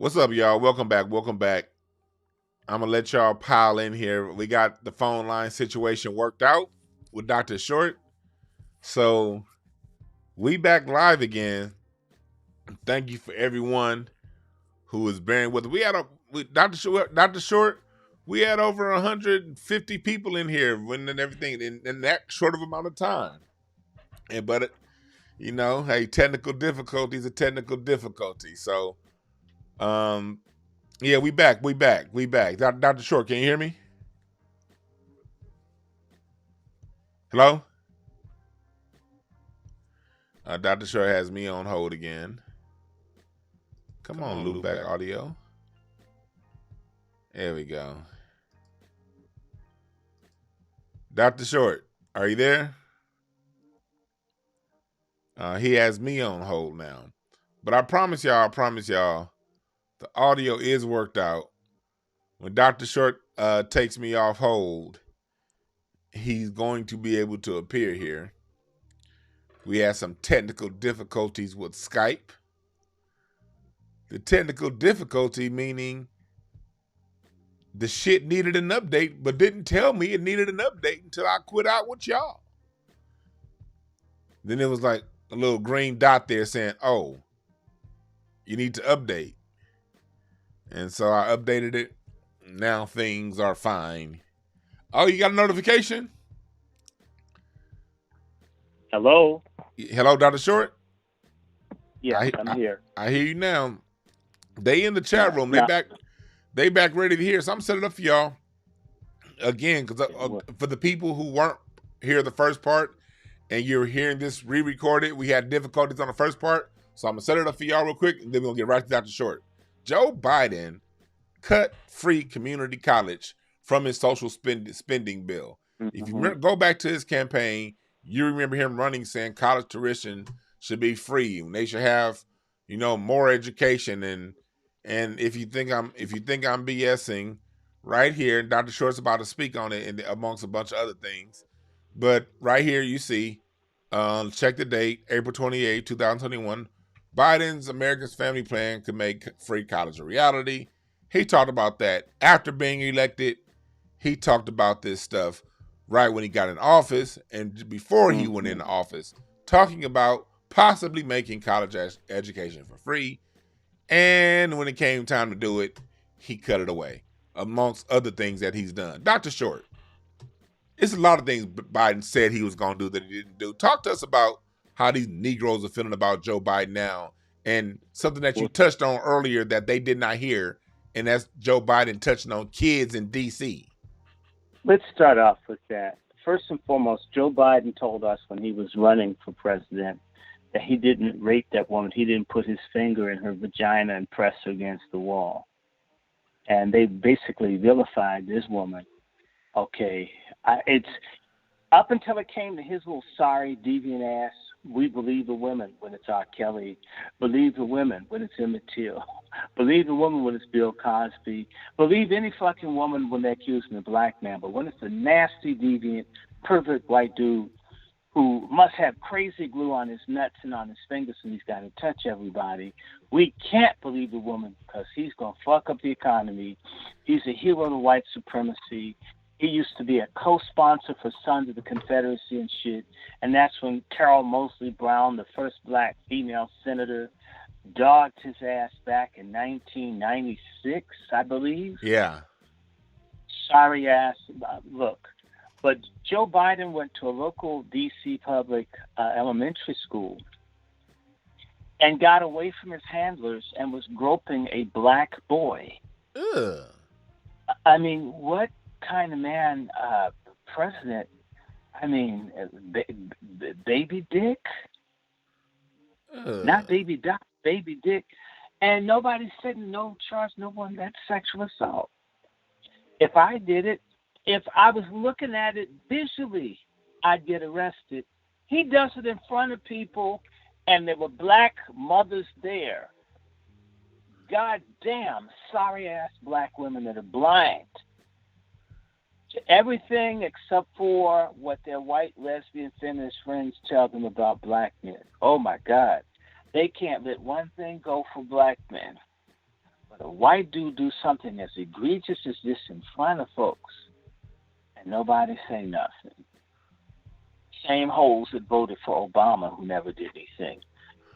What's up, y'all? Welcome back. Welcome back. I'm gonna let y'all pile in here. We got the phone line situation worked out with Dr. Short. So we back live again. Thank you for everyone who is bearing with us. Dr. Short, we had over 150 people in here and everything in that short of amount of time. Hey, technical difficulties are technical difficulties. So yeah, we back. Dr. Short, can you hear me? Hello? Dr. Short has me on hold again. Come on, loop back audio. There we go. Dr. Short, are you there? He has me on hold now. But I promise y'all, the audio is worked out. When Dr. Short takes me off hold, he's going to be able to appear here. We had some technical difficulties with Skype. The technical difficulty meaning the shit needed an update, but didn't tell me it needed an update until I quit out with y'all. Then it was like a little green dot there saying, oh, you need to update. And so I updated it. Now things are fine. Oh, you got a notification? Hello? Hello, Dr. Short? Yes, I'm here. I hear you now. They in the chat room. They back ready to hear. So I'm setting up for y'all again because for the people who weren't here the first part and you're hearing this re-recorded, we had difficulties on the first part. So I'm gonna set it up for y'all real quick, and then we're gonna get right to Dr. Short. Joe Biden cut free community college from his social spending bill. Mm-hmm. If you go back to his campaign, you remember him running saying college tuition should be free and they should have, more education. And if you think I'm BSing, right here, Dr. Short's about to speak on it amongst a bunch of other things. But right here you see, check the date, April 28, 2021. Biden's America's Family Plan could make free college a reality. He talked about that after being elected. He talked about this stuff right when he got in office and before he went into office, talking about possibly making college education for free. And when it came time to do it, he cut it away, amongst other things that he's done. Dr. Short, it's a lot of things Biden said he was going to do that he didn't do. Talk to us about how these Negroes are feeling about Joe Biden now, and something that you touched on earlier that they did not hear, and that's Joe Biden touching on kids in D.C. Let's start off with that. First and foremost, Joe Biden told us when he was running for president that he didn't rape that woman. He didn't put his finger in her vagina and press her against the wall. And they basically vilified this woman. Okay, it's up until it came to his little sorry, deviant ass. We believe the women when it's R. Kelly. Believe the women when it's Emmett Till. Believe the woman when it's Bill Cosby. Believe any fucking woman when they accuse me of black man. But when it's a nasty, deviant, pervert white dude who must have crazy glue on his nuts and on his fingers and he's got to touch everybody, we can't believe the woman because he's going to fuck up the economy. He's a hero of white supremacy. He used to be a co-sponsor for Sons of the Confederacy and shit. And that's when Carol Moseley Brown, the first black female senator, dogged his ass back in 1996, I believe. Yeah. Sorry ass. Look, but Joe Biden went to a local D.C. public elementary school and got away from his handlers and was groping a black boy. Ugh. I mean, what kind of man, president? I mean, baby dick? Not baby doc, baby dick. And nobody said no charge, no one. That's sexual assault. If I did it, if I was looking at it visually, I'd get arrested. He does it in front of people, and there were black mothers there. God damn, sorry-ass black women that are blind to everything except for what their white lesbian feminist friends tell them about black men. Oh, my God. They can't let one thing go for black men. But a white dude do something as egregious as this in front of folks, and nobody say nothing. Same hoes that voted for Obama who never did anything.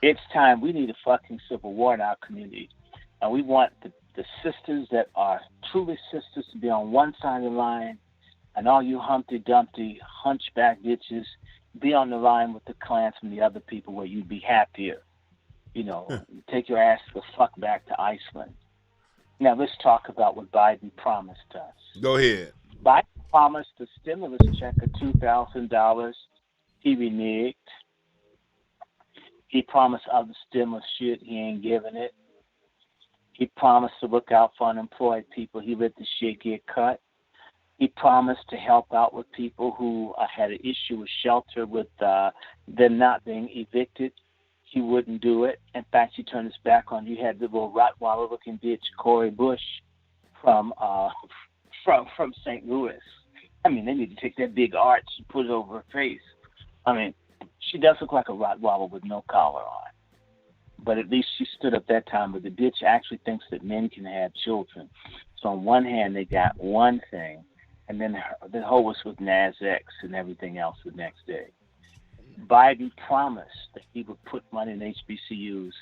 It's time. We need a fucking civil war in our community. And we want the sisters that are truly sisters to be on one side of the line, and all you Humpty Dumpty, hunchback bitches, be on the line with the clans from the other people where you'd be happier. You know, take your ass the fuck back to Iceland. Now let's talk about what Biden promised us. Go ahead. Biden promised a stimulus check of $2,000. He reneged. He promised other stimulus shit. He ain't giving it. He promised to look out for unemployed people. He let the shit get cut. He promised to help out with people who had an issue with shelter, with them not being evicted. He wouldn't do it. In fact, he turned his back on. You had the little Rottweiler-looking bitch, Cori Bush, from St. Louis. I mean, they need to take that big arch and put it over her face. I mean, she does look like a Rottweiler with no collar on. But at least she stood up that time. But the bitch actually thinks that men can have children. So on one hand, they got one thing, and then the whole was with NASX and everything else the next day. Biden promised that he would put money in HBCUs,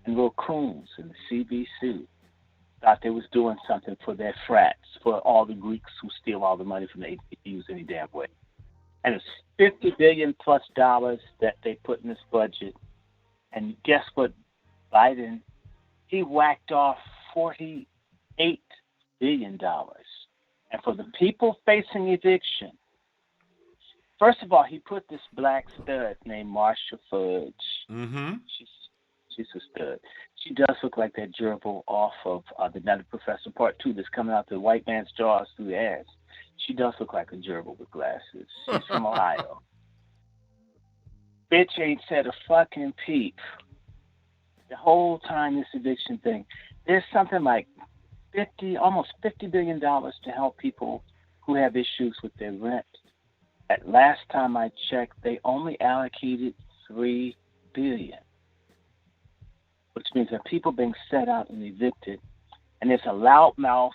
and little coons in the CBC thought they was doing something for their frats, for all the Greeks who steal all the money from the HBCUs any damn way. And it's $50 billion plus that they put in this budget. And guess what? Biden, he whacked off $48 billion. And for the people facing eviction, first of all, he put this black stud named Marsha Fudge. Mm-hmm. She's a stud. She does look like that gerbil off of The Nutty Professor Part 2 that's coming out the white man's jaws through the ass. She does look like a gerbil with glasses. She's from Ohio. Bitch ain't said a fucking peep the whole time this eviction thing. There's something like almost $50 billion to help people who have issues with their rent. At last time I checked, they only allocated $3 billion, which means that people being set out and evicted, and it's a loudmouth,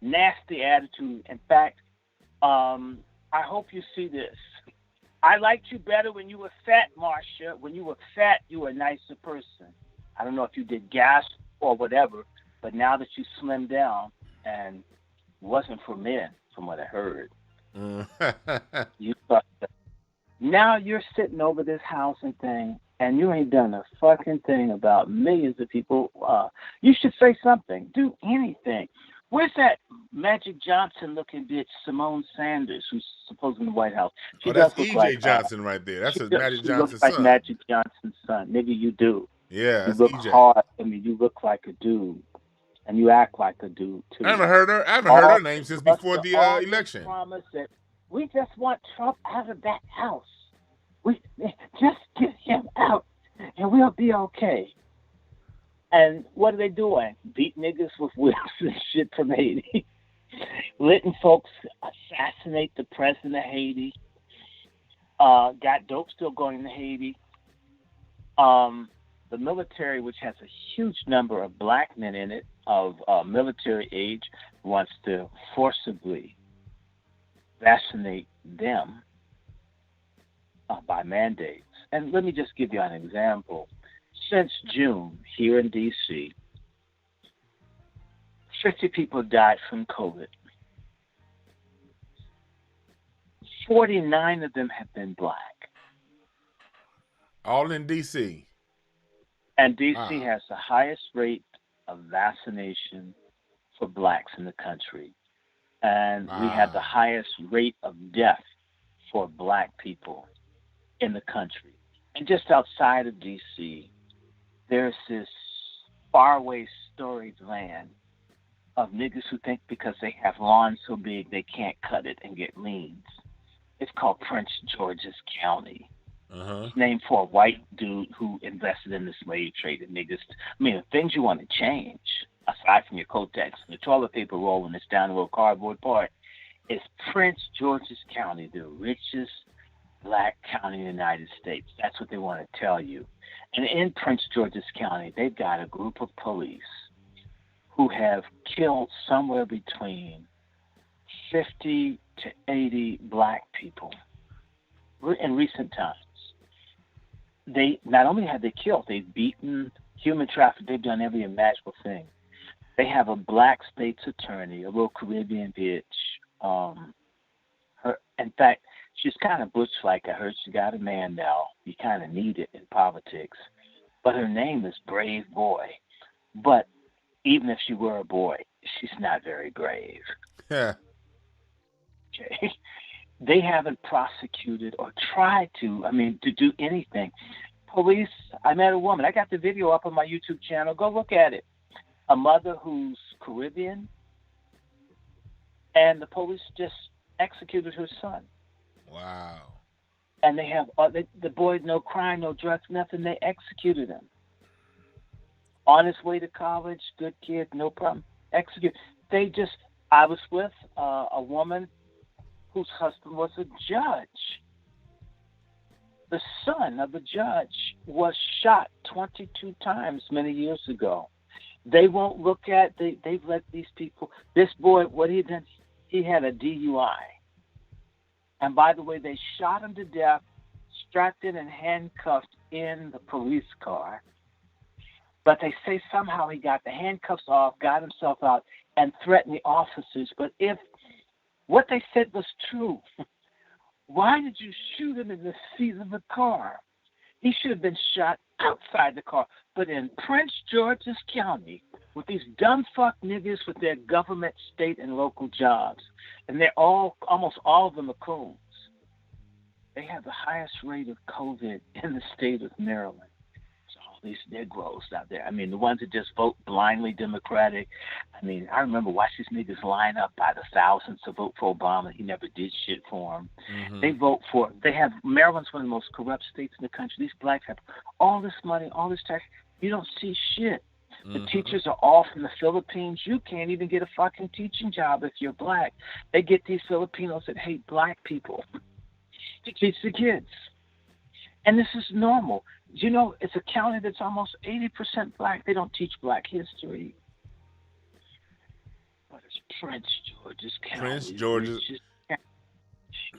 nasty attitude. In fact, I hope you see this. I liked you better when you were fat, Marsha. When you were fat, you were a nicer person. I don't know if you did gas or whatever, but now that you slimmed down, and it wasn't for men, from what I heard, you fucked up. Now you're sitting over this housing thing, and you ain't done a fucking thing about millions of people. You should say something. Do anything. Where's that Magic Johnson-looking bitch, Simone Sanders, who's supposed in the White House? She that's E.J. Like, Johnson right there. That's Magic Johnson's son. Looks like Magic Johnson's son. Nigga, you do. Yeah, you look EJ. hard. I mean, you look like a dude, and you act like a dude too. I haven't heard her name since before the election. Promise that we just want Trump out of that house. We just get him out, and we'll be okay. And what are they doing? Beat niggas with whips and shit from Haiti. Letting folks assassinate the president of Haiti. Got dope still going to Haiti. The military, which has a huge number of black men in it, of military age, wants to forcibly vaccinate them by mandates. And let me just give you an example. Since June, here in D.C., 50 people died from COVID. 49 of them have been black. All in D.C.? And D.C. has the highest rate of vaccination for blacks in the country. And we have the highest rate of death for black people in the country. And just outside of D.C., there's this faraway storied land of niggas who think because they have lawns so big they can't cut it and get liens. It's called Prince George's County. It's named for a white dude who invested in the slave trade and niggas. I mean, the things you want to change, aside from your Kotex and the toilet paper roll and this down the little cardboard part, is Prince George's County, the richest black county in the United States. That's what they want to tell you. And in Prince George's County, they've got a group of police who have killed somewhere between 50 to 80 black people in recent times. They not only have they killed, they've beaten, human trafficked, they've done every imaginable thing. They have a black state's attorney, a little Caribbean bitch. In fact, she's kind of butch-like. I heard she got a man now. You kind of need it in politics. But her name is Brave Boy. But even if she were a boy, she's not very brave. Yeah. Okay. They haven't prosecuted or tried to do anything. Police, I met a woman. I got the video up on my YouTube channel. Go look at it. A mother who's Caribbean, and the police just executed her son. Wow. And they have the boy, no crime, no drugs, nothing. They executed him. On his way to college, good kid, no problem. Execute. I was with a woman whose husband was a judge. The son of a judge was shot 22 times many years ago. They won't look at, they've let these people, this boy, what he did, he had a DUI. And by the way, they shot him to death, strapped in and handcuffed in the police car. But they say somehow he got the handcuffs off, got himself out, and threatened the officers. But if what they said was true, why did you shoot him in the seat of the car? He should have been shot outside the car. But in Prince George's County, with these dumb fuck niggas with their government, state, and local jobs, and they're almost all of them are coons, they have the highest rate of COVID in the state of Maryland. So all these Negroes out there, the ones that just vote blindly Democratic. I remember watching these niggas line up by the thousands to vote for Obama. He never did shit for them. Mm-hmm. They vote for, Maryland's one of the most corrupt states in the country. These blacks have all this money, all this tax. You don't see shit. The teachers are all from the Philippines. You can't even get a fucking teaching job if you're black. They get these Filipinos that hate black people to teach the kids. And this is normal. It's a county that's almost 80% black. They don't teach black history. But it's Prince George's County. Prince George's.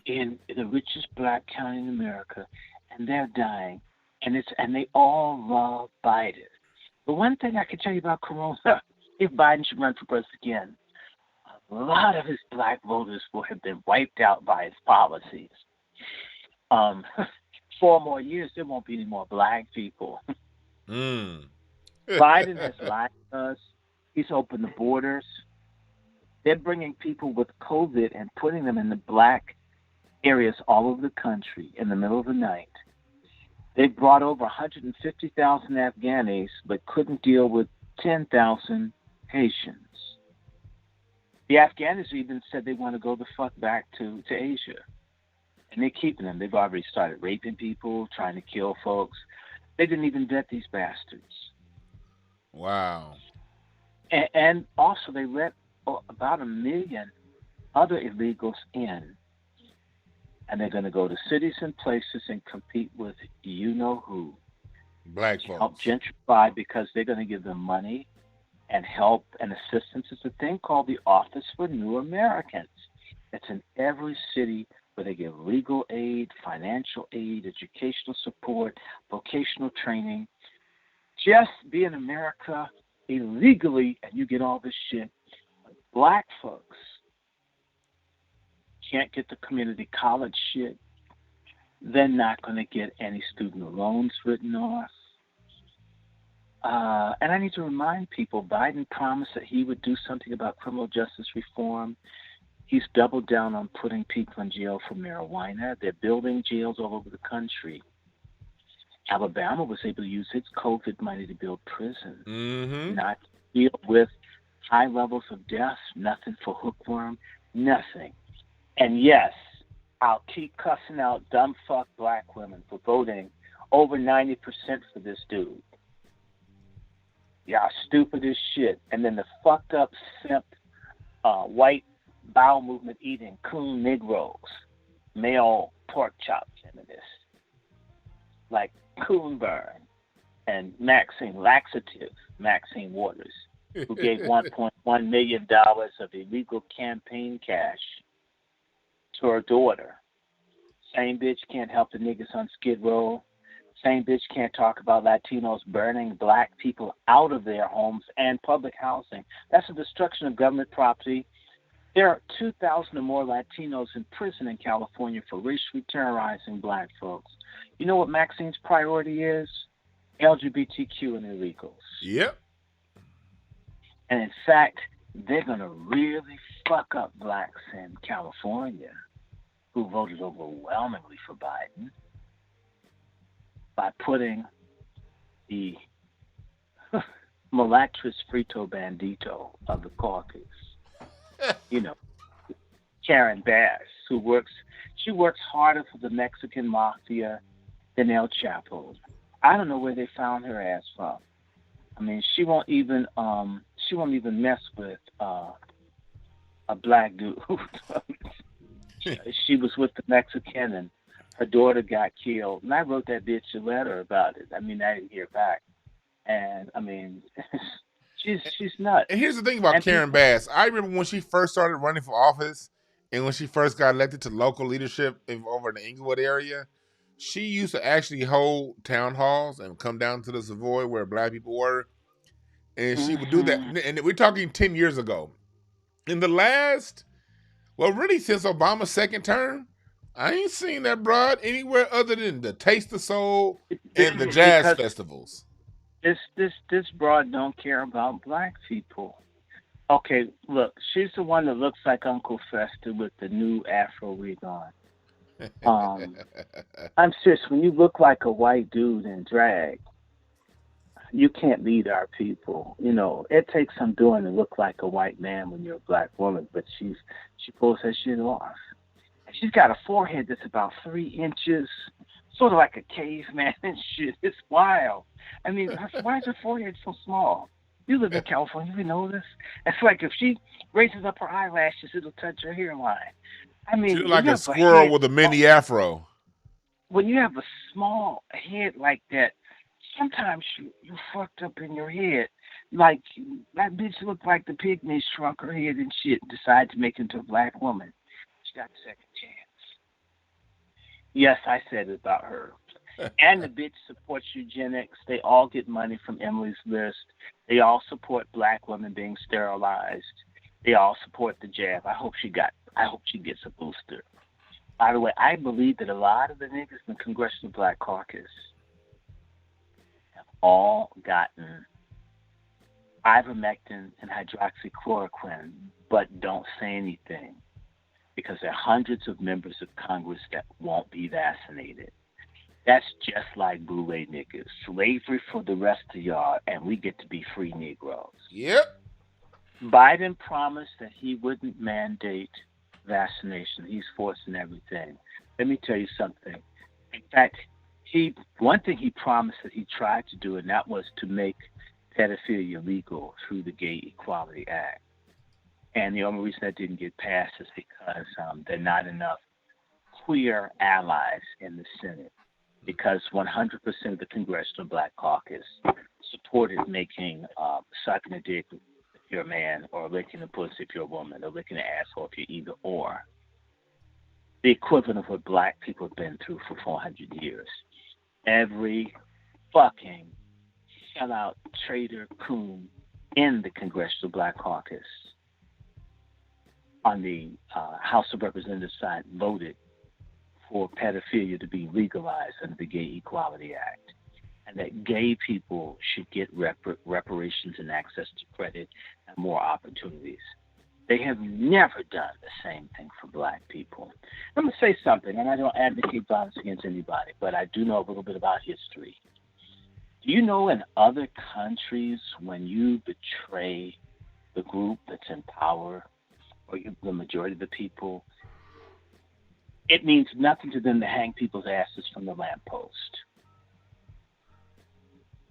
In the richest black county in America. And they're dying. And they all love Biden. The one thing I can tell you about Corona, if Biden should run for president again, a lot of his black voters will have been wiped out by his policies. 4 more years, there won't be any more black people. Biden has lied to us. He's opened the borders. They're bringing people with COVID and putting them in the black areas all over the country in the middle of the night. They brought over 150,000 Afghanis, but couldn't deal with 10,000 Haitians. The Afghanis even said they want to go the fuck back to Asia. And they're keeping them. They've already started raping people, trying to kill folks. They didn't even vet these bastards. Wow. And also they let about 1 million other illegals in. And they're going to go to cities and places and compete with you-know-who. Black folks. Help gentrify because they're going to give them money and help and assistance. It's a thing called the Office for New Americans. It's in every city where they give legal aid, financial aid, educational support, vocational training. Just be in America illegally and you get all this shit. Black folks can't get the community college shit. They're not going to get any student loans written off. And I need to remind people, Biden promised that he would do something about criminal justice reform. He's doubled down on putting people in jail for marijuana. They're building jails all over the country. Alabama was able to use its COVID money to build prisons, not deal with high levels of deaths, nothing for hookworm, nothing. And yes, I'll keep cussing out dumb fuck black women for voting over 90% for this dude. Y'all stupid as shit. And then the fucked up simp white bowel movement eating coon Negroes, male pork chop feminists like Coonburn and Maxine Laxative, Maxine Waters. who gave $1.1 million of illegal campaign cash to her daughter. Same bitch can't help the niggas on Skid Row. Same bitch can't talk about Latinos burning black people out of their homes and public housing. That's the destruction of government property. There are 2,000 or more Latinos in prison in California for racially terrorizing black folks. You know what Maxine's priority is? LGBTQ and illegals. Yep. And in fact, they're going to really fuck up blacks in California who voted overwhelmingly for Biden by putting the Malatrus Frito Bandito of the caucus, you know, Karen Bass, she works harder for the Mexican mafia than El Chapo. I don't know where they found her ass from. I mean, she won't even mess with a black dude. She was with the Mexican, and her daughter got killed. And I wrote that bitch a letter about it. I mean, I didn't hear back. And I mean, she's nuts. And here's the thing about Karen Bass. I remember when she first started running for office, and when she first got elected to local leadership over in the Inglewood area, she used to actually hold town halls and come down to the Savoy where black people were. And she would do that. And we're talking 10 years ago. In the last, well, really since Obama's second term, I ain't seen that broad anywhere other than the Taste of Soul and the jazz festivals. This broad don't care about black people. Okay, look, she's the one that looks like Uncle Fester with the new Afro wig on. I'm serious. When you look like a white dude in drag, you can't lead our people. You know, it takes some doing to look like a white man when you're a black woman, but she pulls that shit off. And she's got a forehead that's about 3 inches, sort of like a caveman and shit. It's wild. I mean, why is her forehead so small? You live in California, you know this. It's like if she raises up her eyelashes, it'll touch her hairline. I mean, she's like a squirrel with a mini afro. When you have a small head like that, sometimes you fucked up in your head. Like, that bitch looked like the pygmy shrunk her head and shit and decided to make it into a black woman. She got a second chance. Yes, I said it about her. And the bitch supports eugenics. They all get money from Emily's List. They all support black women being sterilized. They all support the jab. I hope she gets a booster. By the way, I believe that a lot of the niggas in the Congressional Black Caucus have all gotten ivermectin and hydroxychloroquine, but don't say anything because there are hundreds of members of Congress that won't be vaccinated. That's just like Boule niggas. Slavery for the rest of y'all, and we get to be free Negroes. Yep. Biden promised that he wouldn't mandate vaccination. He's forcing everything. Let me tell you something. In fact, one thing he promised that he tried to do, and that was to make pedophilia legal through the Gay Equality Act. And the only reason that didn't get passed is because there are not enough queer allies in the Senate. Because 100% of the Congressional Black Caucus supported making sucking a dick if you're a man, or licking a pussy if you're a woman, or licking an asshole if you're either or. The equivalent of what black people have been through for 400 years. Every fucking sellout traitor coon in the Congressional Black Caucus on the House of Representatives side voted for pedophilia to be legalized under the Gay Equality Act, and that gay people should get reparations and access to credit and more opportunities. They have never done the same thing for black people. I'm going to say something, and I don't advocate violence against anybody, but I do know a little bit about history. Do you know in other countries when you betray the group that's in power, or the majority of the people, it means nothing to them to hang people's asses from the lamppost.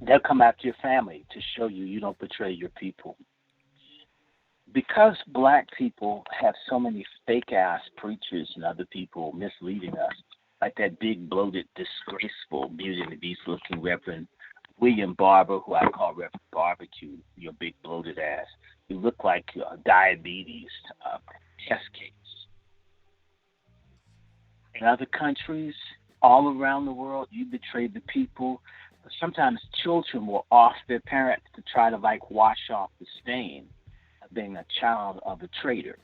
They'll come after your family to show you don't betray your people. Because black people have so many fake-ass preachers and other people misleading us, like that big, bloated, disgraceful, Beauty and the Beast-looking Reverend William Barber, who I call Reverend Barbecue, your big bloated ass. You look like a diabetes test case. In other countries, all around the world, you betray the people. Sometimes children will off their parents to try to wash off the stain of being a child of a traitor.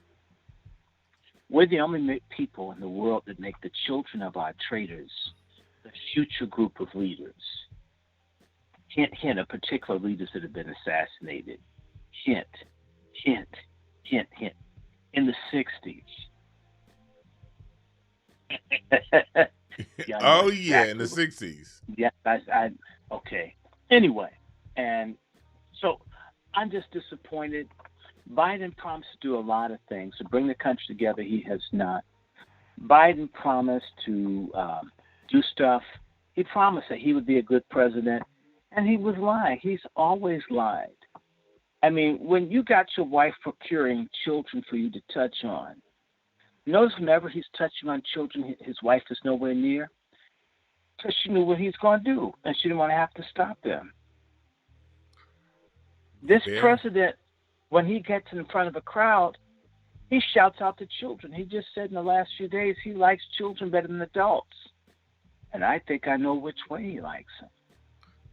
We're the only people in the world that make the children of our traitors the future group of leaders. Hint, hint, of particular leaders that have been assassinated. Hint, hint, hint, hint. In the 60s. Oh, yeah, in the 60s. Yeah, okay. Anyway, and so I'm just disappointed. Biden promised to do a lot of things to bring the country together. He has not. Biden promised to do stuff. He promised that he would be a good president, and he was lying. He's always lied. I mean, when you got your wife procuring children for you to touch on, notice whenever he's touching on children, his wife is nowhere near, because she knew what he's going to do, and she didn't want to have to stop him. This president, when he gets in front of a crowd, he shouts out to children. He just said in the last few days he likes children better than adults. And I think I know which way he likes them.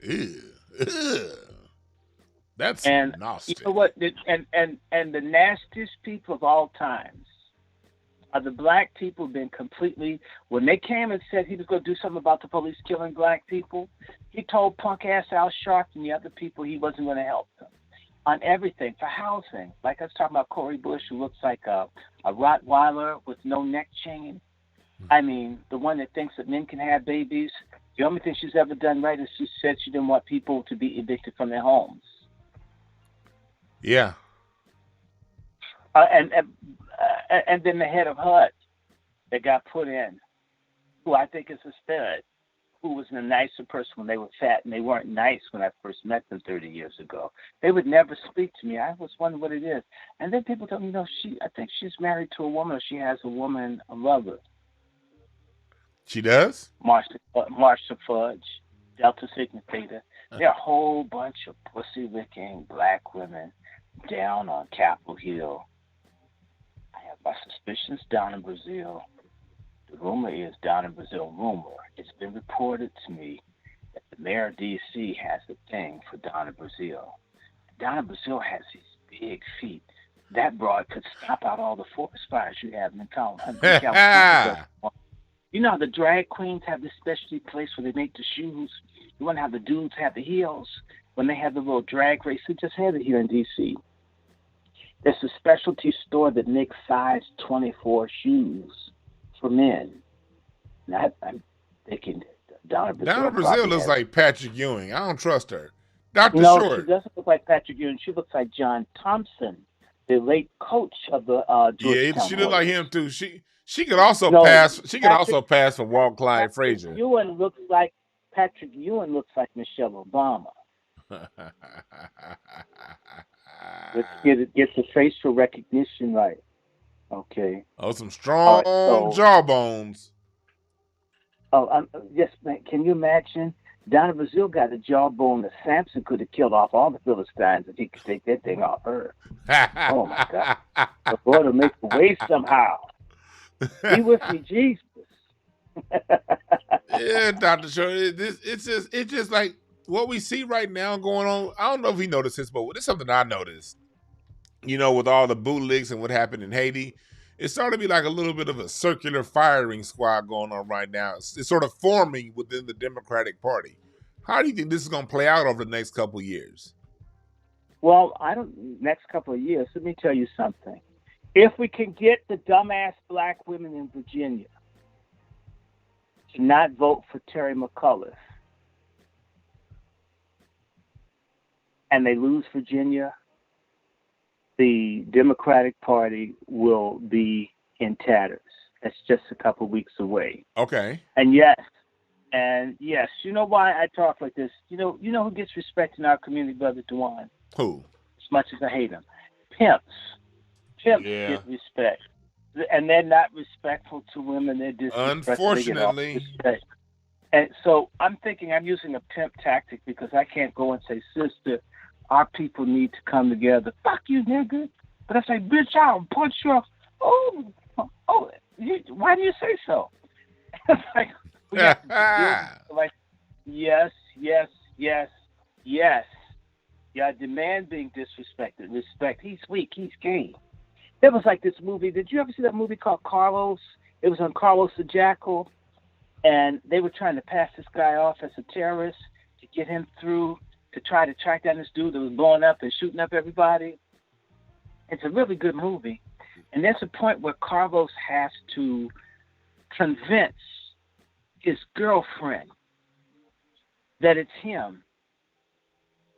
Ew. That's nasty. You know what? And the nastiest people of all times are the black people. Been completely, when they came and said he was going to do something about the police killing black people, he told punk ass Al Sharpton and the other people he wasn't going to help them on everything for housing. Like I was talking about Cori Bush, who looks like a Rottweiler with no neck chain. I mean, the one that thinks that men can have babies. The only thing she's ever done right is she said she didn't want people to be evicted from their homes. Yeah. And then the head of HUD that got put in, who I think is a stud, who was a nicer person when they were fat, and they weren't nice when I first met them 30 years ago. They would never speak to me. I was wondering what it is. And then people tell me, I think she's married to a woman, or she has a woman, a lover. She does? Marsha Fudge, Delta Sigma Theta. There are a whole bunch of pussy-licking black women down on Capitol Hill. I have my suspicions down in Brazil. The rumor is down in Brazil, it's been reported to me that the mayor of D.C. has a thing for down in Brazil. Down in Brazil has these big feet. That broad could stop out all the forest fires you have in California. You know how the drag queens have this specialty place where they make the shoes? You want to have the dudes have the heels? When they have the little drag race, they just have it here in D.C. There's a specialty store that makes size 24 shoes for men. Now, I'm thinking down in Brazil looks like Patrick Ewing. I don't trust her. Dr. No, Short. She doesn't look like Patrick Ewing. She looks like John Thompson, the late coach of the Georgetown she looked like him too. She could also pass. She could also pass for Walt Clyde Frazier. Patrick Ewing looks like Michelle Obama. Let's get the facial recognition right. Okay. Oh, some strong jawbones. Oh, yes, man. Can you imagine? Down in Brazil got a jawbone that Samson could have killed off all the Philistines if he could take that thing off her. Oh my God! The Lord will make a way somehow. Be with me, Jesus. Yeah, Dr. Short. It's just like what we see right now going on. I don't know if he noticed this, but it's something I noticed. You know, with all the bootlegs and what happened in Haiti, it's starting to be like a little bit of a circular firing squad going on right now. It's sort of forming within the Democratic Party. How do you think this is going to play out over the next couple of years? Well, next couple of years, let me tell you something. If we can get the dumbass black women in Virginia to not vote for Terry McAuliffe, and they lose Virginia, the Democratic Party will be in tatters. That's just a couple weeks away. Okay. And yes, you know why I talk like this? You know who gets respect in our community, Brother Dwan? Who? As much as I hate him. Pimps. Pimps get respect. And they're not respectful to women. They're disrespectful. Unfortunately. And so I'm thinking I'm using a pimp tactic because I can't go and say, sister, our people need to come together. Fuck you, nigga. But I say, bitch, I'll punch you off. Why do you say so? It's like, we have to deal with, like, yes, yes, yes, yes. Yeah, demand being disrespected. Respect. He's weak. He's gay. There was like this movie. Did you ever see that movie called Carlos? It was on Carlos the Jackal. And they were trying to pass this guy off as a terrorist to get him through to try to track down this dude that was blowing up and shooting up everybody. It's a really good movie. And there's a point where Carlos has to convince his girlfriend that it's him.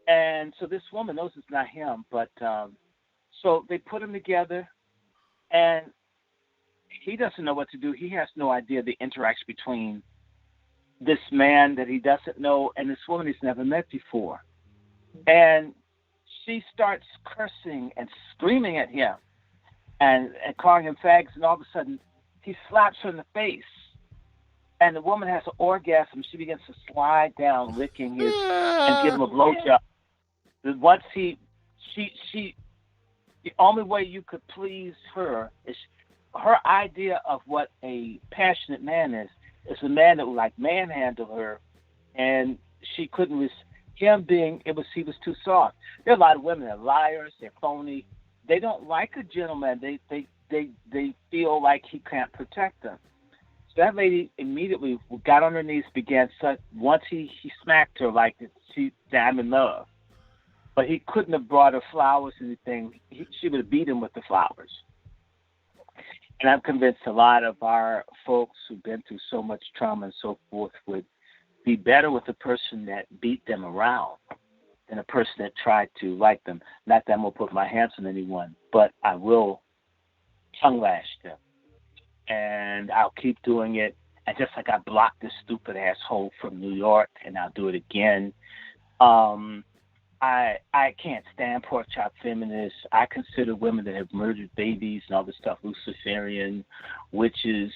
And so this woman knows it's not him, but so they put him together, and he doesn't know what to do. He has no idea the interaction between this man that he doesn't know and this woman he's never met before. And she starts cursing and screaming at him and calling him fags, and all of a sudden he slaps her in the face. And the woman has an orgasm. She begins to slide down, licking his, and give him a blowjob. Once the only way you could please her is her idea of what a passionate man is a man that would like manhandle her, and she couldn't. He was too soft. There are a lot of women that are liars. They're phony. They don't like a gentleman. They feel like he can't protect them. So that lady immediately got on her knees, once he smacked her like I'm in love. But he couldn't have brought her flowers or anything. She would have beat him with the flowers. And I'm convinced a lot of our folks who've been through so much trauma and so forth would be better with a person that beat them around than a person that tried to like them. Not that I'm going to put my hands on anyone, but I will tongue lash them. And I'll keep doing it. And just like I blocked this stupid asshole from New York, and I'll do it again. I can't stand pork chop feminists. I consider women that have murdered babies and all this stuff Luciferian witches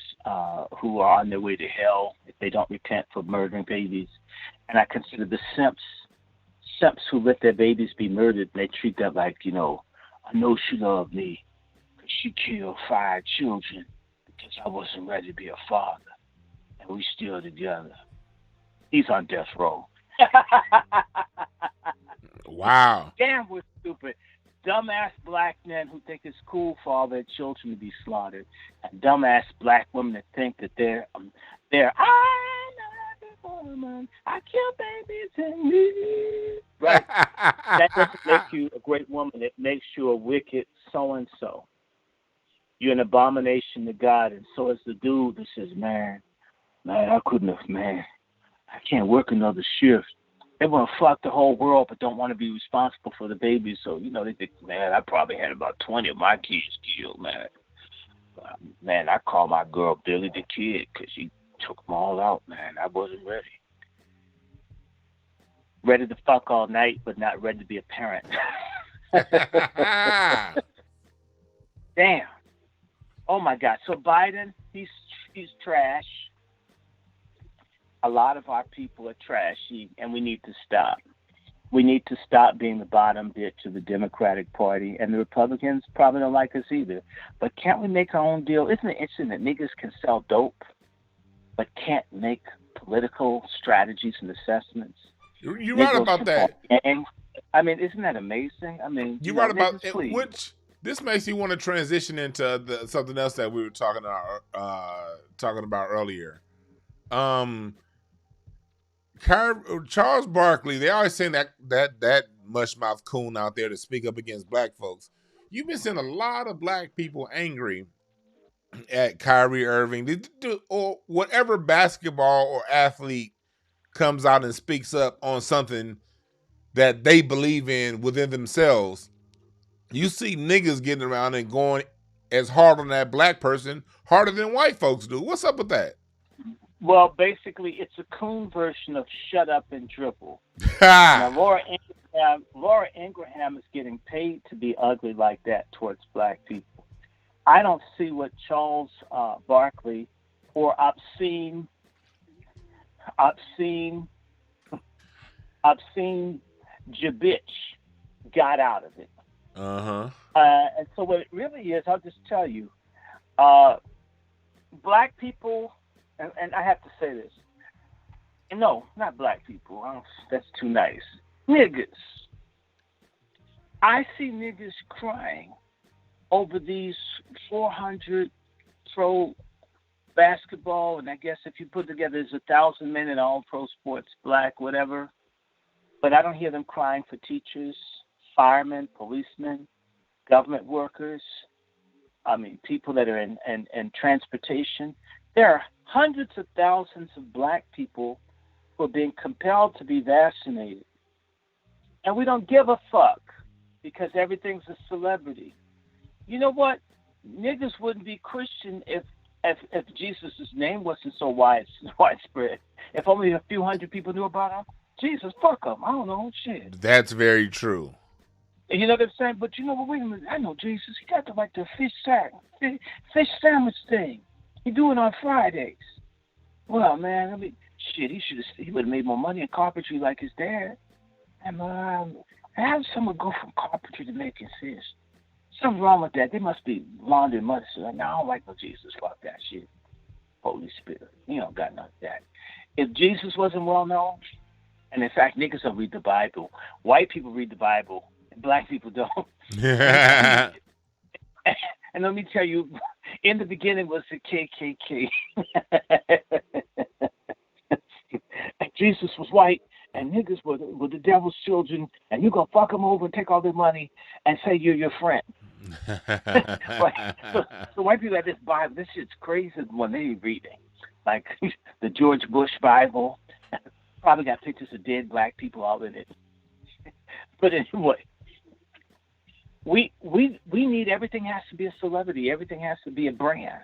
who are on their way to hell if they don't repent for murdering babies. And I consider the simps who let their babies be murdered, and they treat that like, I know she loved me because she killed 5 children because I wasn't ready to be a father, and we still together. He's on death row. Wow. Damn, we're stupid. Dumbass black men who think it's cool for all their children to be slaughtered, and dumbass black women that think that they're I kill babies and me. Right? That doesn't make you a great woman. It makes you a wicked so-and-so. You're an abomination to God, and so is the dude that says, man, I couldn't have, man. I can't work another shift. They want to fuck the whole world, but don't want to be responsible for the babies. So, they think, man, I probably had about 20 of my kids killed, man. Man, I call my girl Billy the Kid because she took them all out, man. I wasn't ready. Ready to fuck all night, but not ready to be a parent. Damn. Oh, my God. So Biden, he's trash. A lot of our people are trashy, and we need to stop. We need to stop being the bottom bitch of the Democratic Party, and the Republicans probably don't like us either. But can't we make our own deal? Isn't it interesting that niggas can sell dope, but can't make political strategies and assessments? You're right about that. I mean, isn't that amazing? I mean, you're right about it, which this makes you want to transition into something else that we were talking about earlier. Charles Barkley, they always saying that mushmouth coon out there to speak up against black folks. You've been seeing a lot of black people angry at Kyrie Irving or whatever basketball or athlete comes out and speaks up on something that they believe in within themselves. You see niggas getting around and going as hard on that black person, harder than white folks do. What's up with that? Well, basically, it's a coon version of shut up and dribble. Now, Laura Ingraham is getting paid to be ugly like that towards black people. I don't see what Charles Barkley or obscene obscene, obscene gibbetch got out of it. Uh-huh. And so what it really is, I'll just tell you, uh, black people, and I have to say this. No, not black people. That's too nice. Niggas. I see niggas crying over these 400 pro basketball, and I guess if you put together, there's 1,000 men in all pro sports, black, whatever. But I don't hear them crying for teachers, firemen, policemen, government workers. I mean, people that are in transportation. There are hundreds of thousands of black people who are being compelled to be vaccinated. And we don't give a fuck because everything's a celebrity. You know what? Niggas wouldn't be Christian if Jesus' name wasn't so widespread. If only a few hundred people knew about him. Jesus, fuck him. I don't know. Shit. That's very true. You know what I'm saying? But you know what? Wait a minute. I know Jesus. He got the fish sandwich thing. He do it on Fridays. Well, man, I mean, shit. He would have made more money in carpentry like his dad. And how does someone go from carpentry to making fish? Something wrong with that. They must be laundering money. So I don't like no Jesus. Fuck that shit. Holy Spirit. He don't got none of that. If Jesus wasn't well known, and in fact, niggas don't read the Bible. White people read the Bible. Black people don't. And let me tell you, in the beginning was the KKK. Jesus was white, and niggas were the devil's children, and you're going to fuck them over and take all their money and say you're your friend. So white people have this Bible. This shit's crazy when they reading. Like the George Bush Bible. Probably got pictures of dead black people all in it. But anyway, we need, everything has to be a celebrity. Everything has to be a brand.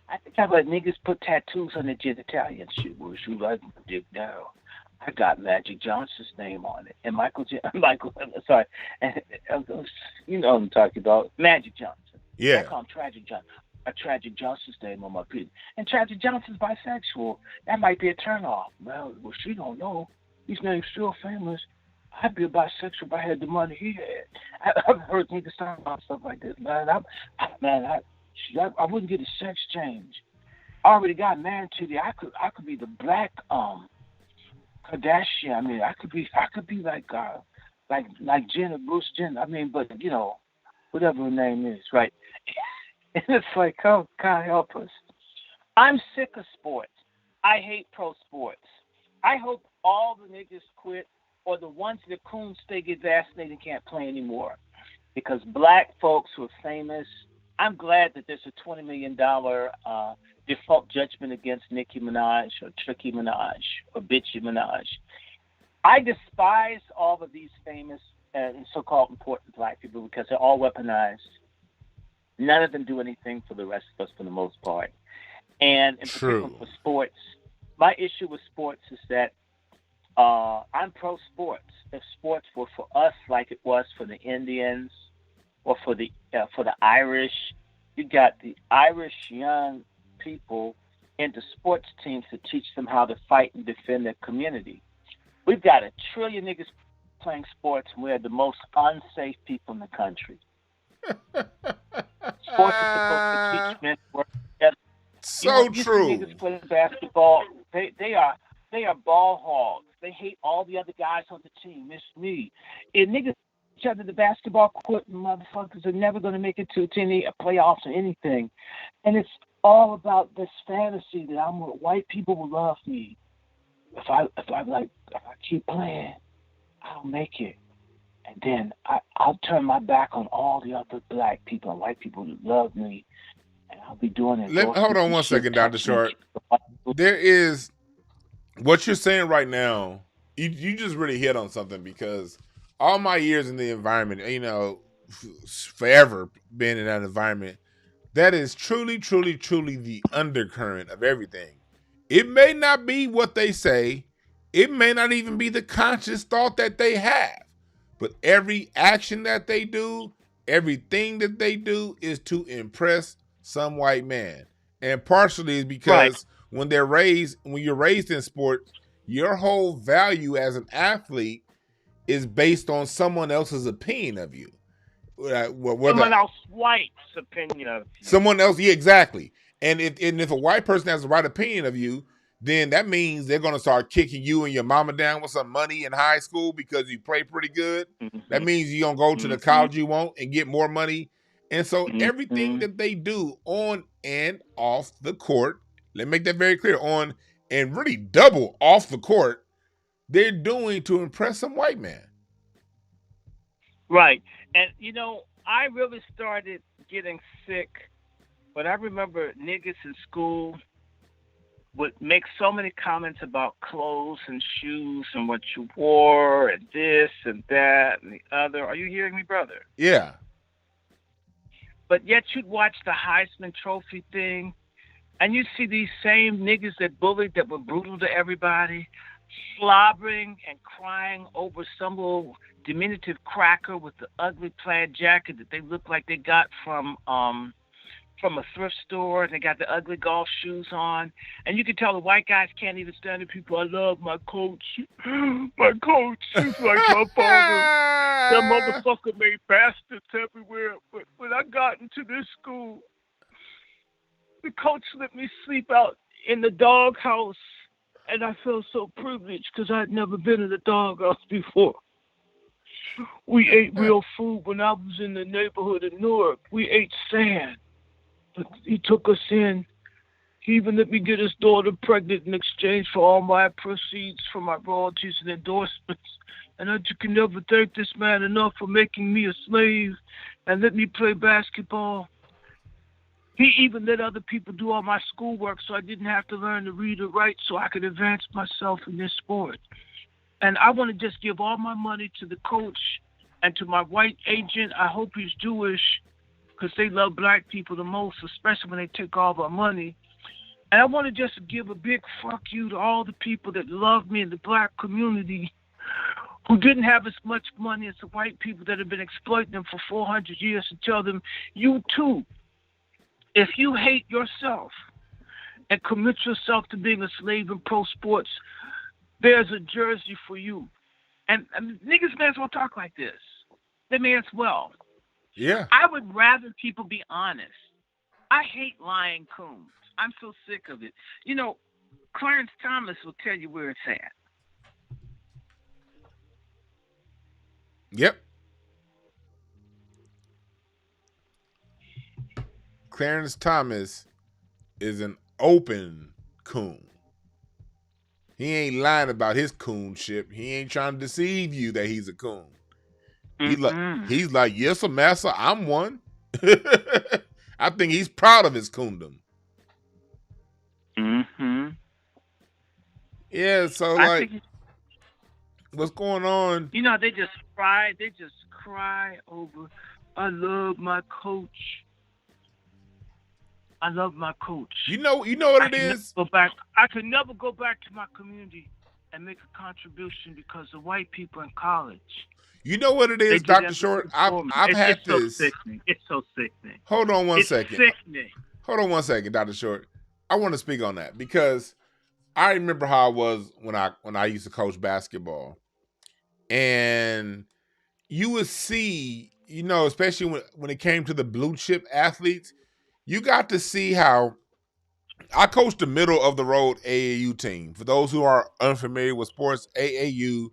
I think I've let niggas put tattoos on their genitalia and shit. Would you like to dig down? I got Magic Johnson's name on it. And sorry. And, you know what I'm talking about. Magic Johnson. Yeah. I call him Tragic Johnson. A Tragic Johnson's name on my pin. And Tragic Johnson's bisexual. That might be a turnoff. Well, she don't know. His name's still famous. I'd be a bisexual if I had the money he had. I've heard niggas talk about stuff like this. I wouldn't get a sex change. I already got married to I could be the black Kardashian. I mean, I could be like Jenner, Bruce Jenner. I mean, but you know, whatever her name is, right? And it's like, oh, God help us. I'm sick of sports. I hate pro sports. I hope all the niggas quit, or the ones that coons stay get vaccinated and can't play anymore. Because black folks who are famous, I'm glad that there's a $20 million default judgment against Nicki Minaj or Tricky Minaj or Bitchy Minaj. I despise all of these famous and so-called important black people because they're all weaponized. None of them do anything for the rest of us for the most part. And in particular for sports, my issue with sports is that I'm pro-sports. If sports were for us like it was for the Indians or for the Irish, you got the Irish young people into sports teams to teach them how to fight and defend their community. We've got 1 trillion niggas playing sports, and we're the most unsafe people in the country. Sports is supposed to teach men to work together. So true. Niggas play basketball. They are ball hogs. They hate all the other guys on the team. It's me. And niggas each other the basketball court, motherfuckers are never going to make it to any playoffs or anything. And it's all about this fantasy that white people will love me. If I keep playing, I'll make it. And then I'll turn my back on all the other black people and white people that love me, and I'll be doing it. Hold on one second, Dr. Short. There is what you're saying right now. You just really hit on something, because all my years in the environment, you know, forever being in that environment, that is truly, truly, truly the undercurrent of everything. It may not be what they say. It may not even be the conscious thought that they have. But every action that they do, everything that they do is to impress some white man. And partially is because when you're raised in sports, your whole value as an athlete is based on someone else's opinion of you. Someone else white's opinion of you. Someone else, yeah, exactly. And if a white person has the right opinion of you, then that means they're going to start kicking you and your mama down with some money in high school because you play pretty good. Mm-hmm. That means you're going to go to the college you want and get more money. And so everything that they do on and off the court, let me make that very clear, on and really double off the court, they're doing to impress some white man. Right. And, I really started getting sick, but I remember niggas in school would make so many comments about clothes and shoes and what you wore and this and that and the other. Are you hearing me, brother? Yeah. But yet you'd watch the Heisman Trophy thing, and you see these same niggas that bullied, that were brutal to everybody, slobbering and crying over some little diminutive cracker with the ugly plaid jacket that they look like they got from a thrift store, and they got the ugly golf shoes on. And you can tell the white guys can't even stand it. People, I love my coach. My coach is like my father. That motherfucker made bastards everywhere. But when I got into this school, the coach let me sleep out in the doghouse. And I felt so privileged because I'd never been in a doghouse before. We ate real food when I was in the neighborhood in Newark. We ate sand. But he took us in. He even let me get his daughter pregnant in exchange for all my proceeds from my royalties and endorsements. And I can never thank this man enough for making me a slave and let me play basketball. He even let other people do all my schoolwork so I didn't have to learn to read or write so I could advance myself in this sport. And I want to just give all my money to the coach and to my white agent. I hope he's Jewish because they love black people the most, especially when they take all of our money. And I want to just give a big fuck you to all the people that love me in the black community who didn't have as much money as the white people that have been exploiting them for 400 years, and tell them, you too, if you hate yourself and commit yourself to being a slave in pro sports, there's a jersey for you. And niggas may as well talk like this. They may as well. Yeah. I would rather people be honest. I hate lying coons. I'm so sick of it. Clarence Thomas will tell you where it's at. Yep. Clarence Thomas is an open coon. He ain't lying about his coonship. He ain't trying to deceive you that he's a coon. He's like, yes, massa, I'm one. I think he's proud of his coondom. Mm-hmm. Yeah, so what's going on? They just cry. They just cry over, I love my coach. I love my coach. You know what it is? I can never go back to my community and make a contribution because the white people in college. You know what it is, Dr. Short? I've had this. So sickening. It's so sickening. Hold on one second. It's sickening. Hold on one second, Dr. Short. I want to speak on that because I remember how I was when I used to coach basketball. And you would see, especially when it came to the blue chip athletes, you got to see how I coached the middle of the road AAU team. For those who are unfamiliar with sports, AAU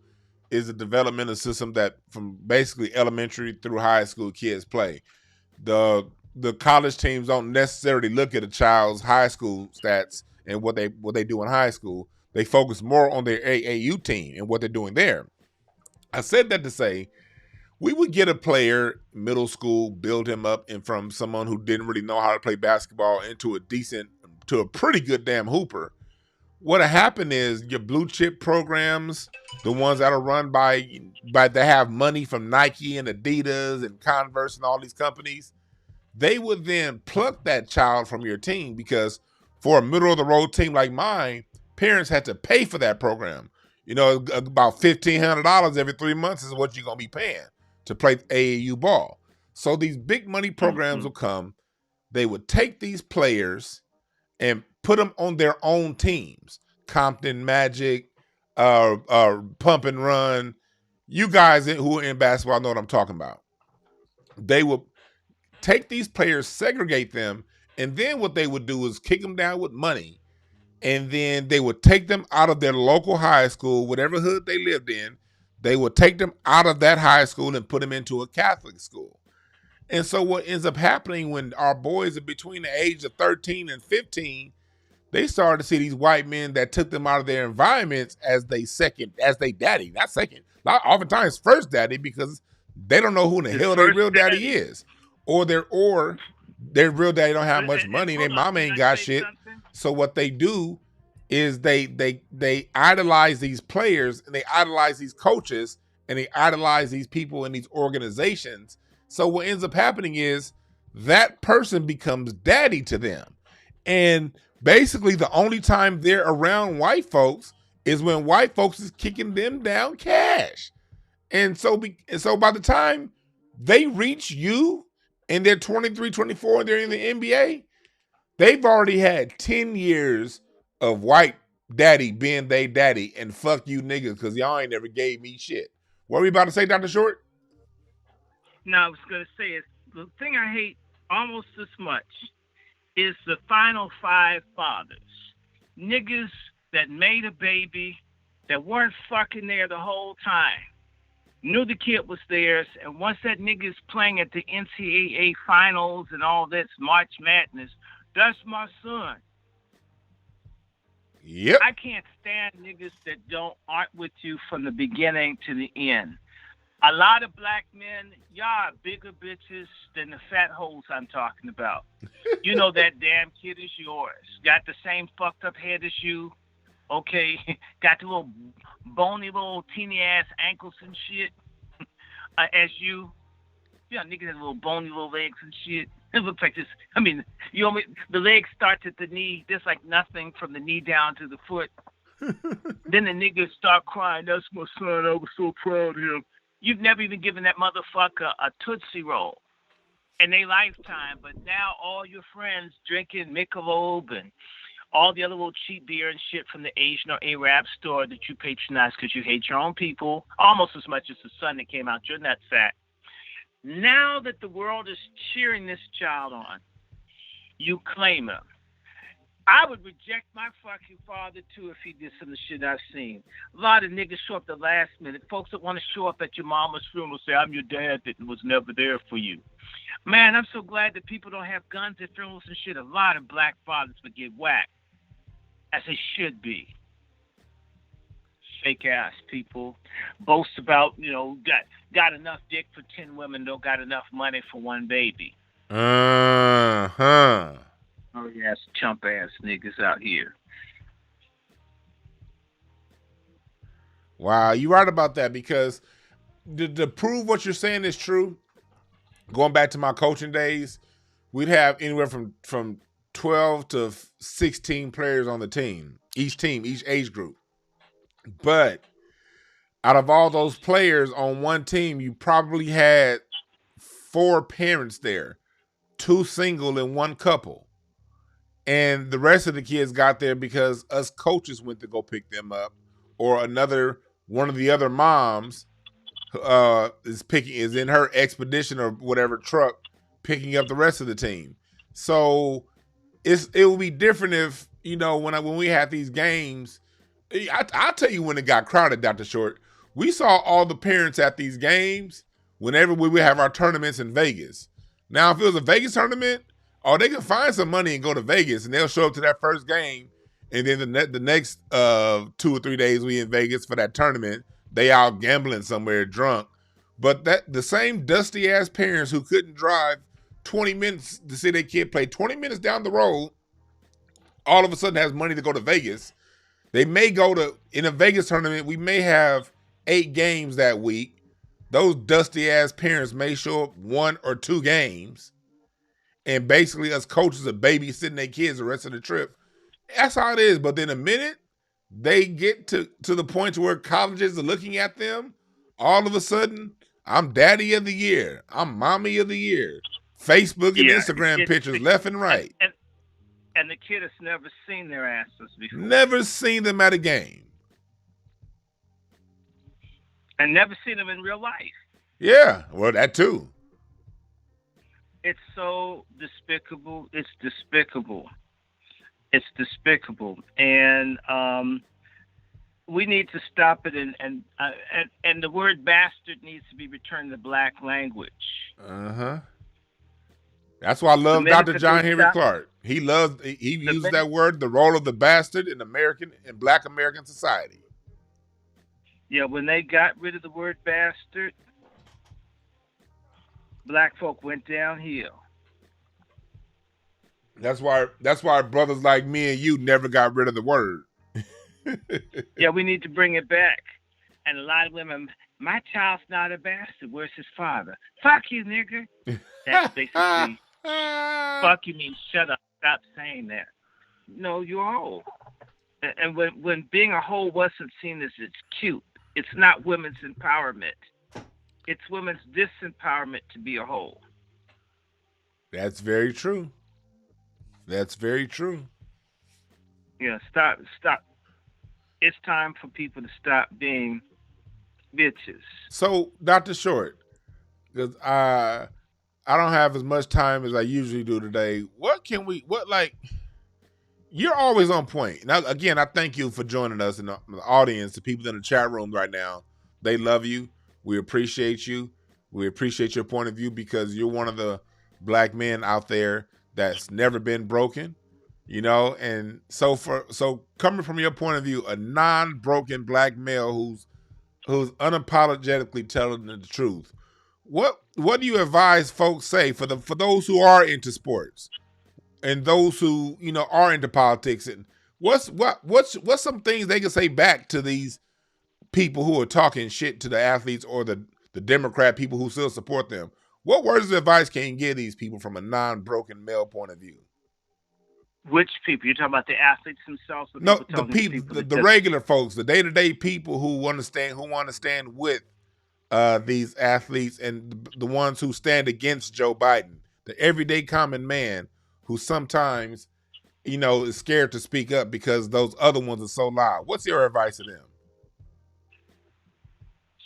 is a developmental system that from basically elementary through high school kids play. The college teams don't necessarily look at a child's high school stats and what they do in high school. They focus more on their AAU team and what they're doing there. I said that to say we would get a player middle school, build him up, and from someone who didn't really know how to play basketball into a pretty good damn hooper. What happened is your blue chip programs, the ones that are run by that have money from Nike and Adidas and Converse and all these companies, they would then pluck that child from your team because for a middle of the road team like mine, parents had to pay for that program. About $1,500 every 3 months is what you're going to be paying to play AAU ball. So these big money programs will come. They would take these players and put them on their own teams. Compton Magic, Pump and Run. You guys who are in basketball know what I'm talking about. They will take these players, segregate them, and then what they would do is kick them down with money. And then they would take them out of their local high school, whatever hood they lived in. They would take them out of that high school and put them into a Catholic school. And so what ends up happening when our boys are between the age of 13 and 15, they started to see these white men that took them out of their environments as they daddy, not second, not oftentimes first daddy, because they don't know who in the hell their real daddy is. Or their real daddy don't have much money, their mom ain't got shit. So what they do is they idolize these players, and they idolize these coaches, and they idolize these people in these organizations. So what ends up happening is that person becomes daddy to them. And basically the only time they're around white folks is when white folks is kicking them down cash. And so by the time they reach you and they're 23, 24, and they're in the NBA, they've already had 10 years of white daddy being they daddy, and fuck you niggas because y'all ain't never gave me shit. What were we about to say, Dr. Short? No, I was going to say, the thing I hate almost as much is the final five fathers. Niggas that made a baby, that weren't fucking there the whole time, knew the kid was theirs, and once that nigga's playing at the NCAA finals and all this March Madness, that's my son. Yep. I can't stand niggas that aren't with you from the beginning to the end. A lot of black men, y'all are bigger bitches than the fat holes I'm talking about. You know that damn kid is yours. Got the same fucked up head as you. Okay, got the little bony little teeny ass ankles and shit as you. Yeah, niggas have little bony little legs and shit. It looks like this. I mean, the leg starts at the knee. There's like nothing from the knee down to the foot. Then the niggas start crying. That's my son. I was so proud of him. You've never even given that motherfucker a Tootsie Roll in their lifetime, but now all your friends drinking Michelob and all the other little cheap beer and shit from the Asian or Arab store that you patronize because you hate your own people almost as much as the son that came out your nutsack. Now that the world is cheering this child on, you claim him. I would reject my fucking father, too, if he did some of the shit I've seen. A lot of niggas show up the last minute. Folks that want to show up at your mama's funeral say, I'm your dad that was never there for you. Man, I'm so glad that people don't have guns at funerals and shit. A lot of black fathers would get whacked, as they should be. Fake ass people boast about, got enough dick for 10 women, don't got enough money for one baby. Uh-huh. Oh, yes, chump ass niggas out here. Wow, you're right about that, because to prove what you're saying is true, going back to my coaching days, we'd have anywhere from 12 to 16 players on the team, each age group. But out of all those players on one team, you probably had 4 parents there, 2 single and 1 couple. And the rest of the kids got there because us coaches went to go pick them up, or one of the other moms is in her expedition or whatever truck picking up the rest of the team. So it will be different if, when we had these games. I'll tell you when it got crowded, Dr. Short. We saw all the parents at these games whenever we would have our tournaments in Vegas. Now, if it was a Vegas tournament, they can find some money and go to Vegas, and they'll show up to that first game, and then the next 2 or 3 days we in Vegas for that tournament, they out gambling somewhere drunk. But the same dusty ass parents who couldn't drive 20 minutes to see their kid play 20 minutes down the road, all of a sudden has money to go to Vegas. They may go in a Vegas tournament, we may have 8 games that week. Those dusty ass parents may show up 1 or 2 games. And basically us coaches are babysitting their kids the rest of the trip. That's how it is. But then the minute they get to the point to where colleges are looking at them, all of a sudden, I'm daddy of the year. I'm mommy of the year. Facebook and Instagram pictures left and right. And the kid has never seen their asses before. Never seen them at a game. And never seen them in real life. Yeah, well, that too. It's so despicable. It's despicable. It's despicable. And we need to stop it. And the word bastard needs to be returned to black language. Uh-huh. That's why I love Dr. John Henry Clark. He used that word, the role of the bastard in black American society. Yeah, when they got rid of the word bastard, black folk went downhill. That's why brothers like me and you never got rid of the word. Yeah, we need to bring it back. And a lot of women, my child's not a bastard. Where's his father? Fuck you, nigga. That's basically fuck you means shut up. Stop saying that. No, you're old. And when being a hoe wasn't seen as it's cute, it's not women's empowerment. It's women's disempowerment to be a hoe. That's very true. That's very true. Yeah, stop. It's time for people to stop being bitches. So, Dr. Short, because I don't have as much time as I usually do today. You're always on point. Now, again, I thank you for joining us in the audience, the people in the chat room right now. They love you. We appreciate you. We appreciate your point of view because you're one of the black men out there that's never been broken, and so coming from your point of view, a non-broken black male who's unapologetically telling the truth. What do you advise folks say for those who are into sports and those who are into politics, and what's some things they can say back to these people who are talking shit to the athletes or the Democrat people who still support them? What words of advice can you give these people from a non-broken male point of view? Which people? You're talking about the athletes themselves? No, the regular folks, the day-to-day people who want to stand with these athletes and the ones who stand against Joe Biden, the everyday common man who sometimes, is scared to speak up because those other ones are so loud. What's your advice to them?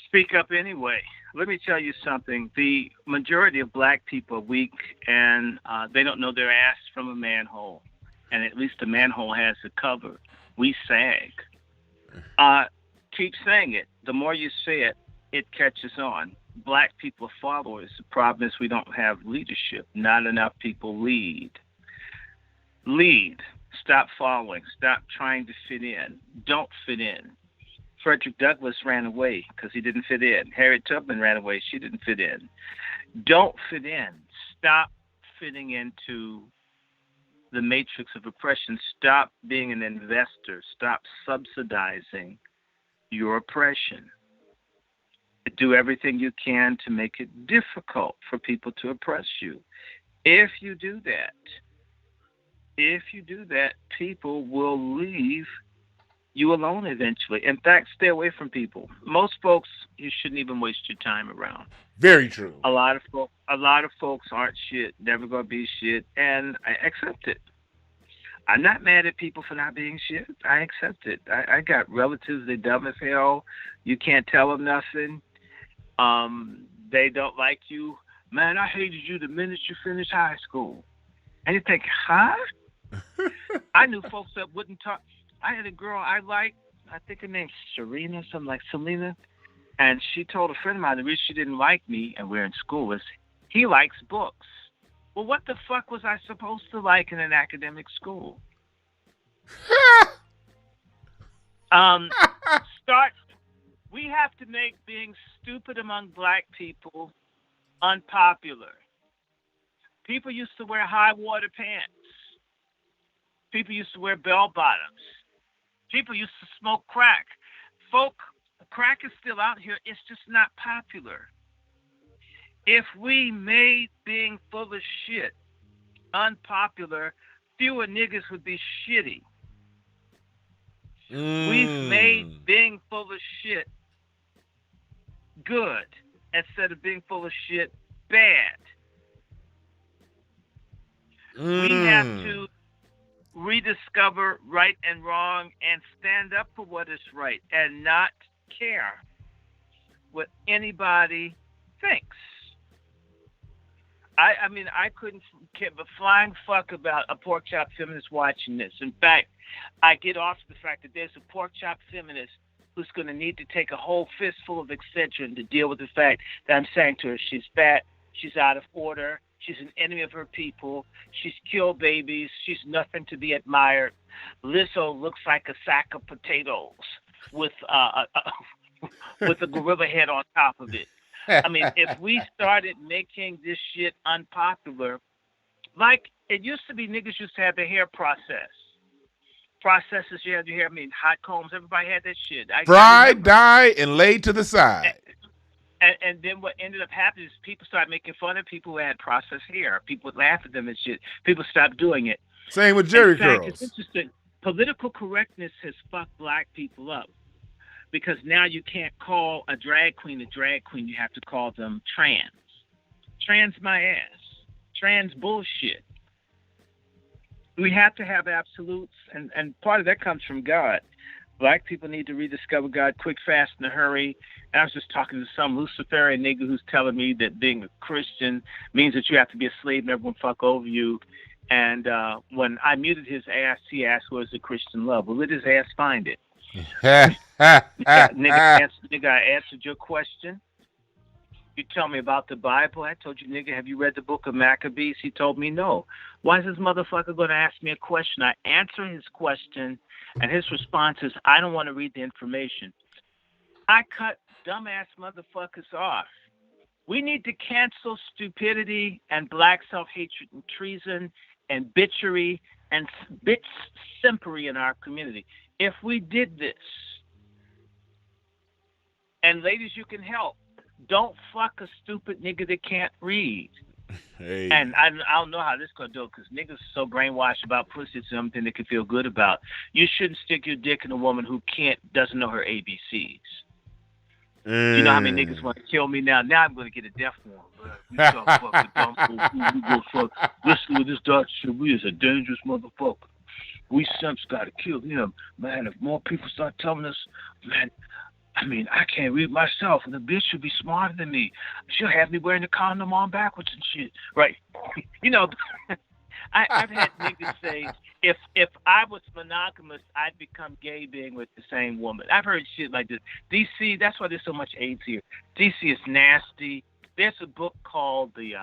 Speak up anyway. Let me tell you something. The majority of black people are weak, and they don't know their ass from a manhole. And at least the manhole has a cover. We sag. Keep saying it. The more you say it, it catches on. Black people are followers. The problem is we don't have leadership. Not enough people lead. Lead. Stop following. Stop trying to fit in. Don't fit in. Frederick Douglass ran away because he didn't fit in. Harriet Tubman ran away. She didn't fit in. Don't fit in. Stop fitting into the matrix of oppression. Stop being an investor. Stop subsidizing your oppression. Do everything you can to make it difficult for people to oppress you. If you do that, people will leave you alone eventually. In fact, stay away from people. Most folks, you shouldn't even waste your time around. Very true. A lot of folks aren't shit, never gonna be shit, and I accept it. I'm not mad at people for not being shit. I accept it. I got relatives, they dumb as hell. You can't tell them nothing. They don't like you. Man, I hated you the minute you finished high school. And you think, huh? I knew folks that wouldn't talk. I had a girl I liked, I think her name's Serena, something like Selena, and she told a friend of mine the reason she didn't like me, and we're in school, is he likes books. Well, what the fuck was I supposed to like in an academic school? We have to make being stupid among black people unpopular. People used to wear high water pants. People used to wear bell bottoms. People used to smoke crack. Crack is still out here. It's just not popular. If we made being full of shit unpopular, fewer niggas would be shitty. We've made being full of shit good instead of being full of shit bad. We have to rediscover right and wrong and stand up for what is right and not care what anybody thinks. I mean, I couldn't give a flying fuck about a pork chop feminist watching this. In fact, I get off the fact that there's a pork chop feminist who's going to need to take a whole fistful of Excedrin to deal with the fact that I'm saying to her she's fat, she's out of order, she's an enemy of her people, she's killed babies, she's nothing to be admired. Lizzo looks like a sack of potatoes with a gorilla head on top of it. I mean, if we started making this shit unpopular, like it used to be, niggas used to have their hair processed. Processes, you had your hair, I mean, hot combs, everybody had that shit. Fried, dyed, and laid to the side. And then what ended up happening is people started making fun of people who had processed hair. People would laugh at them and shit. People stopped doing it. Same with Jerry curls. It's interesting. Political correctness has fucked black people up. Because now you can't call a drag queen, you have to call them trans. Trans my ass. Trans bullshit. We have to have absolutes, and part of that comes from God. Black people need to rediscover God quick, fast, in a hurry. And I was just talking to some Luciferian nigga who's telling me that being a Christian means that you have to be a slave and everyone fuck over you. And when I muted his ass, he asked, what is a Christian love? Well, let his ass find it. Nigga, I answered your question. You tell me about the Bible. I told you, nigga, have you read the book of Maccabees? He told me no. Why is this motherfucker going to ask me a question? I answer his question, and his response is, I don't want to read the information. I cut dumbass motherfuckers off. We need to cancel stupidity and black self-hatred and treason and bitchery and bitch-simpery in our community. If we did this, and ladies, you can help. Don't fuck a stupid nigga that can't read. Hey. And I don't know how this gonna do it because niggas are so brainwashed about pussy, it's something they can feel good about. You shouldn't stick your dick in a woman who doesn't know her ABCs. You know how many niggas want to kill me now? Now I'm gonna get a death warrant. We talk fucking dumb fool. We go fuck. Listen to this Dr. shit. We is a dangerous motherfucker. We simps gotta kill him. Man, if more people start telling us, man, I mean, I can't read myself, and the bitch should be smarter than me. She'll have me wearing the condom on backwards and shit. Right. You know, I've had niggas say, if I was monogamous, I'd become gay being with the same woman. I've heard shit like this. DC, that's why there's so much AIDS here. DC is nasty. There's a book called The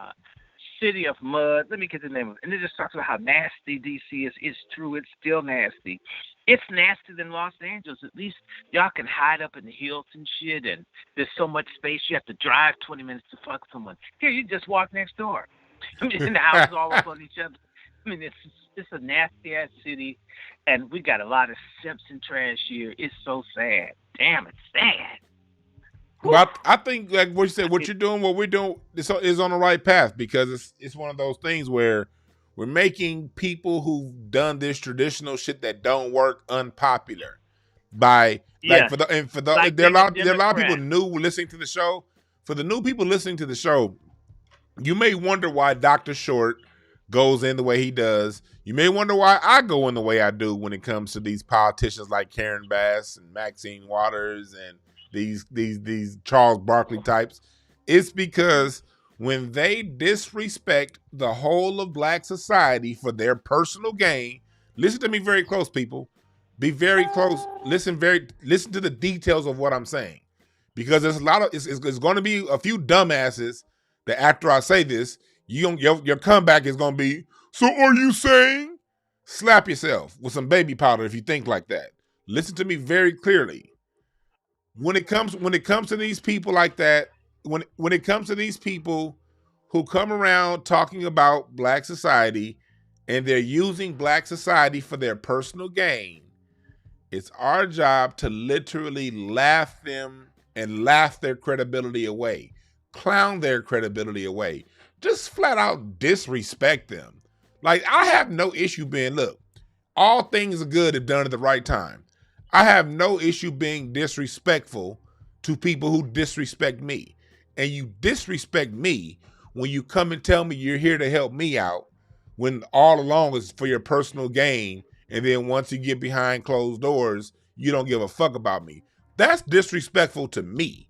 City of Mud. Let me get the name of it. And it just talks about how nasty DC is. It's true. It's still nasty. It's nastier than Los Angeles. At least y'all can hide up in the hills and shit, and there's so much space you have to drive 20 minutes to fuck someone. Here, you just walk next door. I mean, the houses all up on each other. I mean, it's a nasty-ass city, and we got a lot of simps and trash here. It's so sad. Damn, it's sad. Well, I think, like what you said, what you're doing, what we're doing is on the right path because it's one of those things where we're making people who've done this traditional shit that don't work unpopular by there are a lot of people new listening to the show. For the new people listening to the show, you may wonder why Dr. Short goes in the way he does. You may wonder why I go in the way I do when it comes to these politicians like Karen Bass and Maxine Waters and these Charles Barkley types. It's because when they disrespect the whole of black society for their personal gain, listen to me very close, people. Be very close. Listen to the details of what I'm saying. Because there's a lot of it's going to be a few dumbasses that after I say this, your comeback is going to be, so are you saying? Slap yourself with some baby powder if you think like that. Listen to me very clearly. When it comes to these people like that, when it comes to these people who come around talking about black society and they're using black society for their personal gain, it's our job to literally laugh them and laugh their credibility away, clown their credibility away, just flat out disrespect them. Like, I have no issue being, look, all things are good if done at the right time. I have no issue being disrespectful to people who disrespect me. And you disrespect me when you come and tell me you're here to help me out, when all along it's for your personal gain. And then once you get behind closed doors, you don't give a fuck about me. That's disrespectful to me.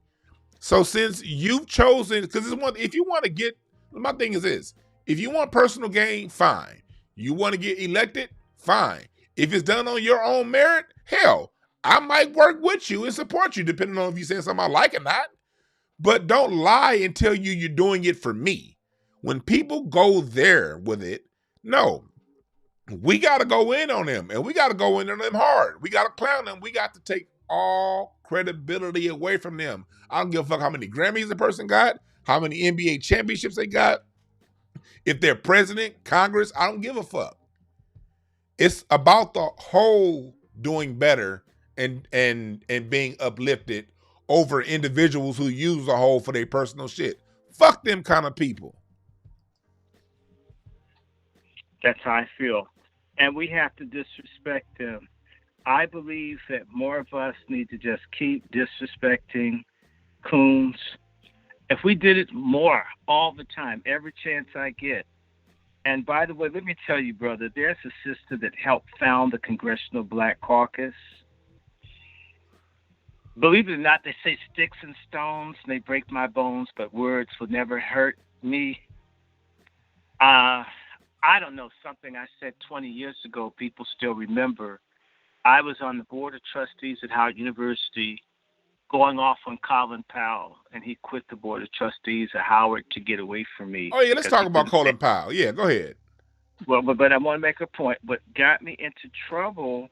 So since you've chosen, because if you want to get, my thing is this: if you want personal gain, fine. You want to get elected, fine. If it's done on your own merit, hell, I might work with you and support you, depending on if you say something I like or not. But don't lie and tell you you're doing it for me. When people go there with it, no, we got to go in on them, and we got to go in on them hard. We got to clown them. We got to take all credibility away from them. I don't give a fuck how many Grammys the person got, how many NBA championships they got. If they're president, Congress, I don't give a fuck. It's about the whole doing better and being uplifted over individuals who use the whole for their personal shit. Fuck them kind of people. That's how I feel. And we have to disrespect them. I believe that more of us need to just keep disrespecting coons. If we did it more all the time, every chance I get. And by the way, let me tell you, brother, there's a sister that helped found the Congressional Black Caucus. Believe it or not, they say sticks and stones may break my bones, but words will never hurt me. I don't know, something I said 20 years ago, people still remember. I was on the board of trustees at Howard University going off on Colin Powell, and he quit the board of trustees at Howard to get away from me. Oh, yeah, let's talk about Colin Powell. Yeah, go ahead. Well, but I want to make a point. What got me into trouble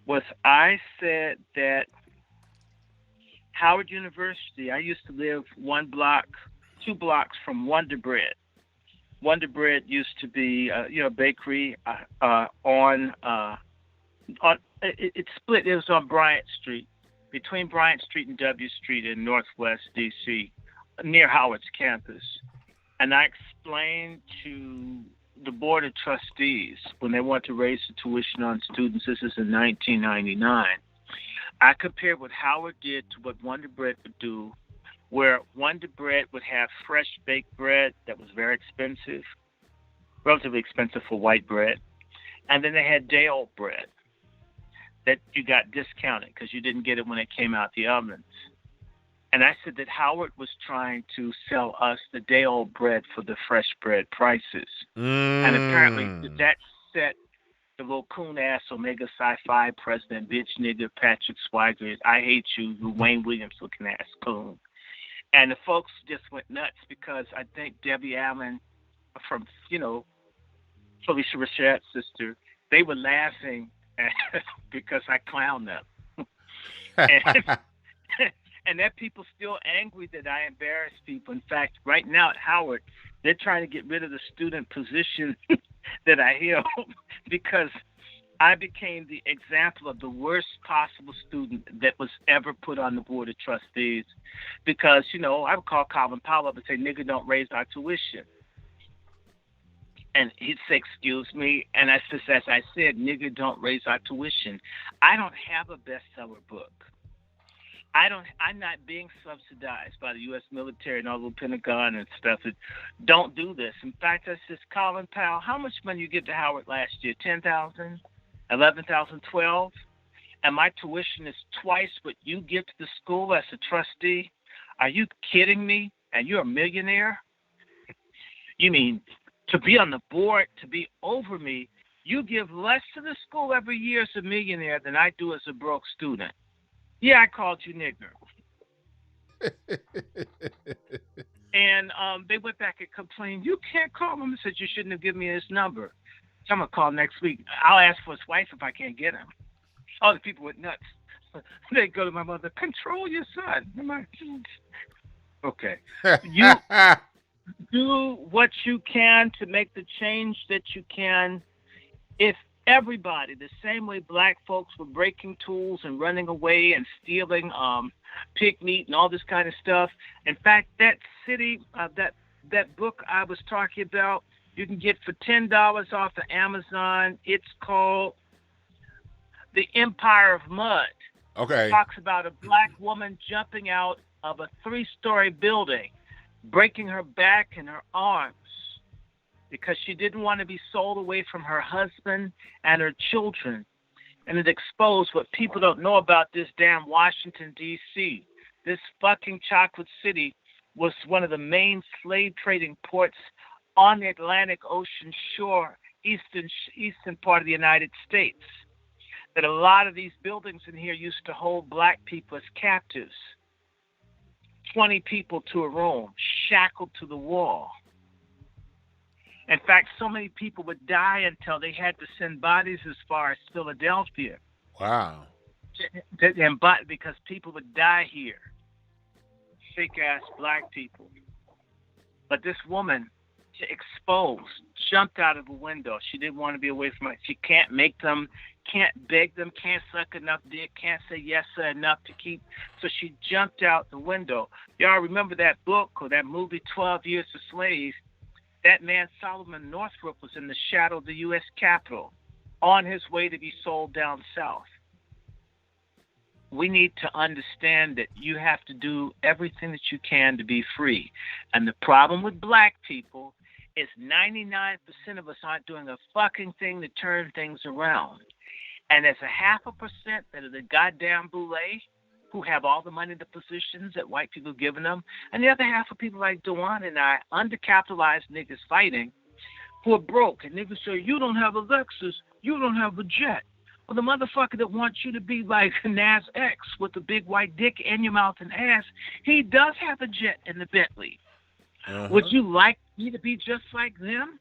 was I said that Howard University, I used to live 2 blocks from Wonder Bread. Wonder Bread used to be, a bakery it split. It was on Bryant Street, between Bryant Street and W Street in Northwest D.C., near Howard's campus. And I explained to the Board of Trustees when they wanted to raise the tuition on students, this is in 1999, I compared what Howard did to what Wonder Bread would do, where Wonder Bread would have fresh baked bread that was very expensive, relatively expensive for white bread. And then they had day-old bread that you got discounted because you didn't get it when it came out the ovens. And I said that Howard was trying to sell us the day-old bread for the fresh bread prices. And apparently that set the little coon-ass Omega Psi-Phi president, bitch nigga Patrick Swigert, I hate you Wayne Williams looking-ass coon. And the folks just went nuts because I think Debbie Allen from, Felicia Rashad's sister, they were laughing because I clowned them. And that people still angry that I embarrass people. In fact, right now at Howard, they're trying to get rid of the student position that I held because I became the example of the worst possible student that was ever put on the Board of Trustees because, I would call Colin Powell up and say, nigga, don't raise our tuition. And he'd say, excuse me. And as I said, nigga, don't raise our tuition. I don't have a bestseller book. I'm not being subsidized by the U.S. military and all the Pentagon and stuff. Don't do this. In fact, I said, Colin Powell, how much money you get to Howard last year? $10,000? $11,000? $12,000? And my tuition is twice what you give to the school as a trustee? Are you kidding me? And you're a millionaire? You mean to be on the board, to be over me, you give less to the school every year as a millionaire than I do as a broke student. Yeah, I called you nigger. And they went back and complained, you can't call him. I said, you shouldn't have given me his number. So I'm going to call next week. I'll ask for his wife if I can't get him. All the people went nuts. They go to my mother, control your son. I'm like, okay. You do what you can to make the change that you can. If everybody, the same way black folks were breaking tools and running away and stealing pig meat and all this kind of stuff. In fact, that that book I was talking about, you can get for $10 off of Amazon. It's called The Empire of Mud. Okay. It talks about a black woman jumping out of a 3-story building, breaking her back and her arms. because she didn't want to be sold away from her husband and her children. And it exposed what people don't know about this damn Washington, D.C. This fucking chocolate city was one of the main slave trading ports on the Atlantic Ocean shore, eastern part of the United States. That a lot of these buildings in here used to hold black people as captives. 20 people to a room, shackled to the wall. In fact, so many people would die until they had to send bodies as far as Philadelphia. Wow. Because people would die here. Fake-ass black people. But this woman, exposed, jumped out of a window. She didn't want to be away from it. She can't make them, can't beg them, can't suck enough dick, can't say yes sir enough to keep. So she jumped out the window. Y'all remember that book or that movie, 12 Years a Slave? That man, Solomon Northrop, was in the shadow of the U.S. Capitol on his way to be sold down south. We need to understand that you have to do everything that you can to be free. And the problem with black people is 99% of us aren't doing a fucking thing to turn things around. And there's a 0.5% that are the goddamn boule who have all the money, the positions that white people have given them. And the other half are people like Dwan and I, undercapitalized niggas fighting, who are broke. And niggas say, you don't have a Lexus, you don't have a jet. Well, the motherfucker that wants you to be like Nas X with a big white dick in your mouth and ass, he does have a jet in the Bentley. Would you like me to be just like them?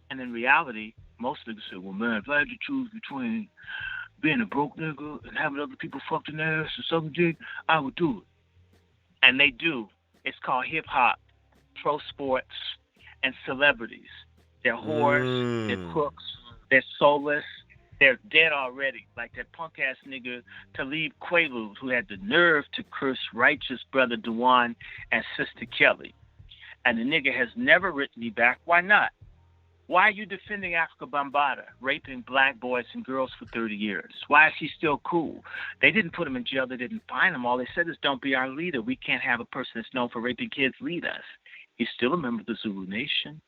And in reality, most niggas say, well, man, if I had to choose between being a broke nigga and having other people fuck in their ass or something, dick, I would do it. And they do. It's called hip-hop, pro sports, and celebrities. They're whores, they're crooks, they're soulless, they're dead already. Like that punk-ass nigga Talib Quaalude, who had the nerve to curse righteous brother Dwan and sister Kelly. And the nigga has never written me back. Why not? Why are you defending Africa Bambaataa, raping black boys and girls for 30 years? Why is he still cool? They didn't put him in jail. They didn't fine him. All they said is, don't be our leader. We can't have a person that's known for raping kids lead us. He's still a member of the Zulu Nation.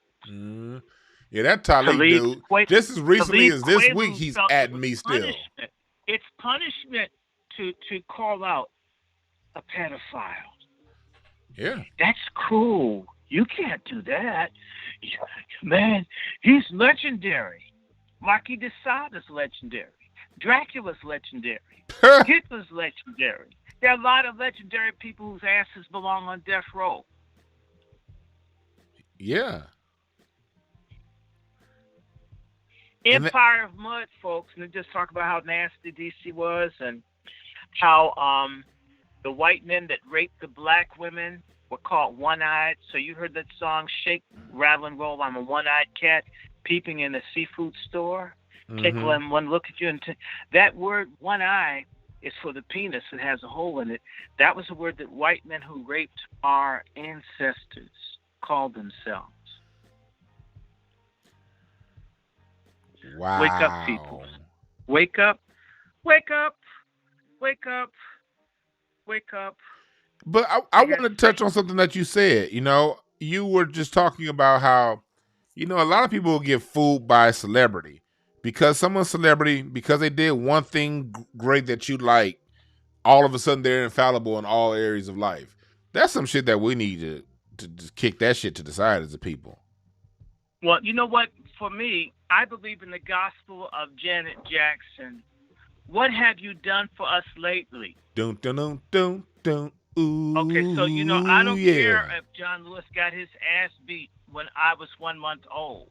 Yeah, that Talib dude, just as recently as this week, he's at me still. It's punishment to call out a pedophile. Yeah. That's cruel. You can't do that. Man, he's legendary. Marquis de Sade is legendary. Dracula's legendary. Hitler's legendary. There are a lot of legendary people whose asses belong on death row. Yeah. Empire of Mud, folks, and they just talk about how nasty DC was and how the white men that raped the black women were called one-eyed. So you heard that song, Shake, Rattle, and Roll, I'm a one-eyed cat peeping in a seafood store. Take one look at you. And that word, one-eye, is for the penis. It has a hole in it. That was a word that white men who raped our ancestors called themselves. Wow. Wake up, people. Wake up. Wake up. Wake up. Wake up. But I want to touch on something that you said. You know, you were just talking about how, you know, a lot of people will get fooled by a celebrity. Because someone's celebrity, because they did one thing great that you like, all of a sudden they're infallible in all areas of life. That's some shit that we need to just kick that shit to the side as a people. Well, you know what? For me, I believe in the gospel of Janet Jackson. What have you done for us lately? Dun, dun, dun, dun, dun. Ooh, okay, so, you know, I don't care if John Lewis got his ass beat when I was 1 month old.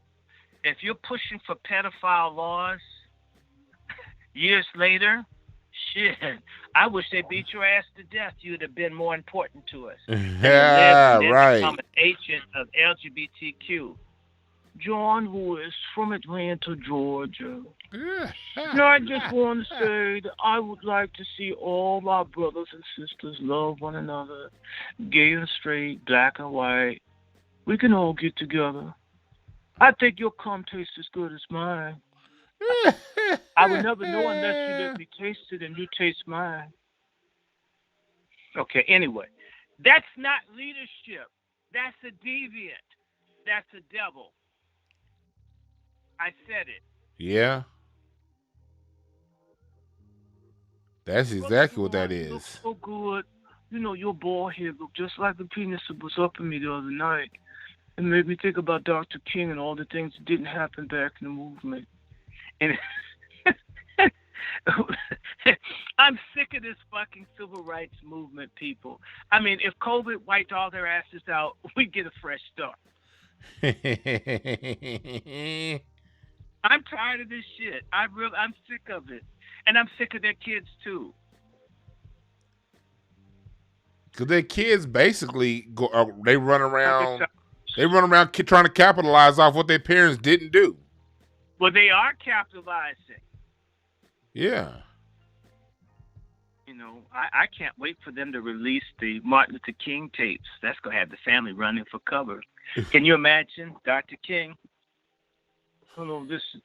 If you're pushing for pedophile laws years later, shit, I wish they beat your ass to death. You'd have been more important to us. Yeah, right. Become an agent of LGBTQ. John Lewis from Atlanta, Georgia. Now, I just want to say that I would like to see all our brothers and sisters love one another, gay and straight, black and white. We can all get together. I think your cum tastes as good as mine. I would never know unless you let me taste it and you taste mine. Okay, anyway, that's not leadership. That's a deviant. That's a devil. I said it. Yeah. That's Brother exactly what that Devon, you look is. so good. You know, your bald head look just like the penis that was up in me the other night. It made me think about Dr. King and all the things that didn't happen back in the movement. And I'm sick of this fucking civil rights movement, people. I mean, if COVID wiped all their asses out, we'd get a fresh start. I'm tired of this shit. I'm sick of it. And I'm sick of their kids, too. Because their kids basically they run around trying to capitalize off what their parents didn't do. Well, they are capitalizing. Yeah. You know, I can't wait for them to release the Martin Luther King tapes. That's going to have the family running for cover. Can you imagine, Dr. King? Hello, this is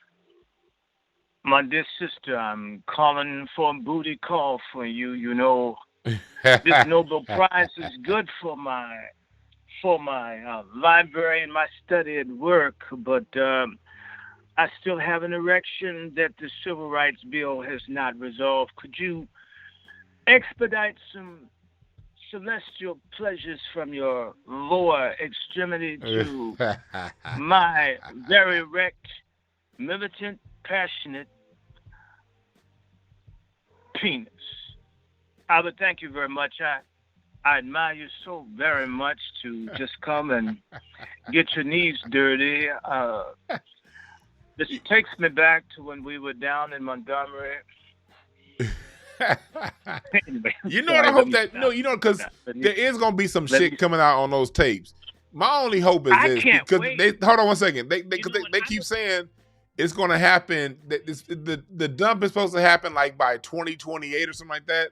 my dear sister. I'm calling for a booty call for you. You know, this Nobel Prize is good for my library and my study at work, but I still have an erection that the Civil Rights Bill has not resolved. Could you expedite some celestial pleasures from your lower extremity to my very erect, militant, passionate penis? Albert, thank you very much. I admire you so very much to just come and get your knees dirty. This takes me back to when we were down in Montgomery. Anyway, you know what? I hope that because there is gonna be some shit coming out on those tapes. My only hope is this because they hold on one second. They keep saying it's gonna happen. The dump is supposed to happen like by 2028 or something like that.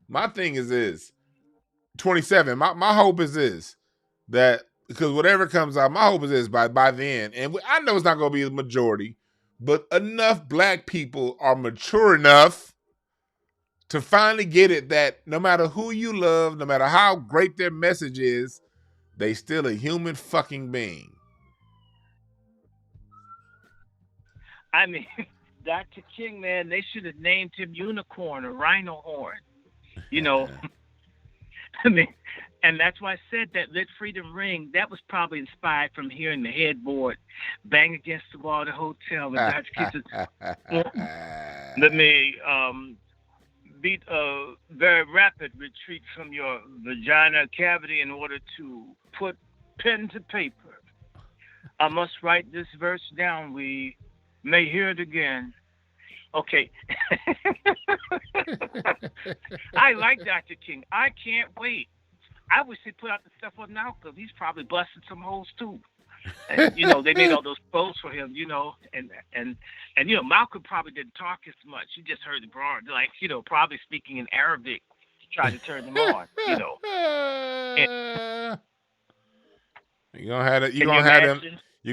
My thing is this 27. My hope is this that because whatever comes out, my hope is this by then, and I know it's not gonna be the majority, but enough black people are mature enough to finally get it that no matter who you love, no matter how great their message is, they still a human fucking being. I mean, Dr. King, man, they should have named him Unicorn or Rhino Horn. You know, I mean, and that's why I said that Lit Freedom Ring, that was probably inspired from hearing the headboard bang against the wall of the hotel. And Dr. King says, let me beat a very rapid retreat from your vagina cavity in order to put pen to paper. I must write this verse down. We may hear it again. Okay. I like Dr. King. I can't wait. I wish they put out the stuff on Malcolm. He's probably busted some holes too. And, you know, they made all those posts for him, you know, and you know, Malcolm probably didn't talk as much. He just heard the broad, like, you know, probably speaking in Arabic to try to turn them on, you know. You're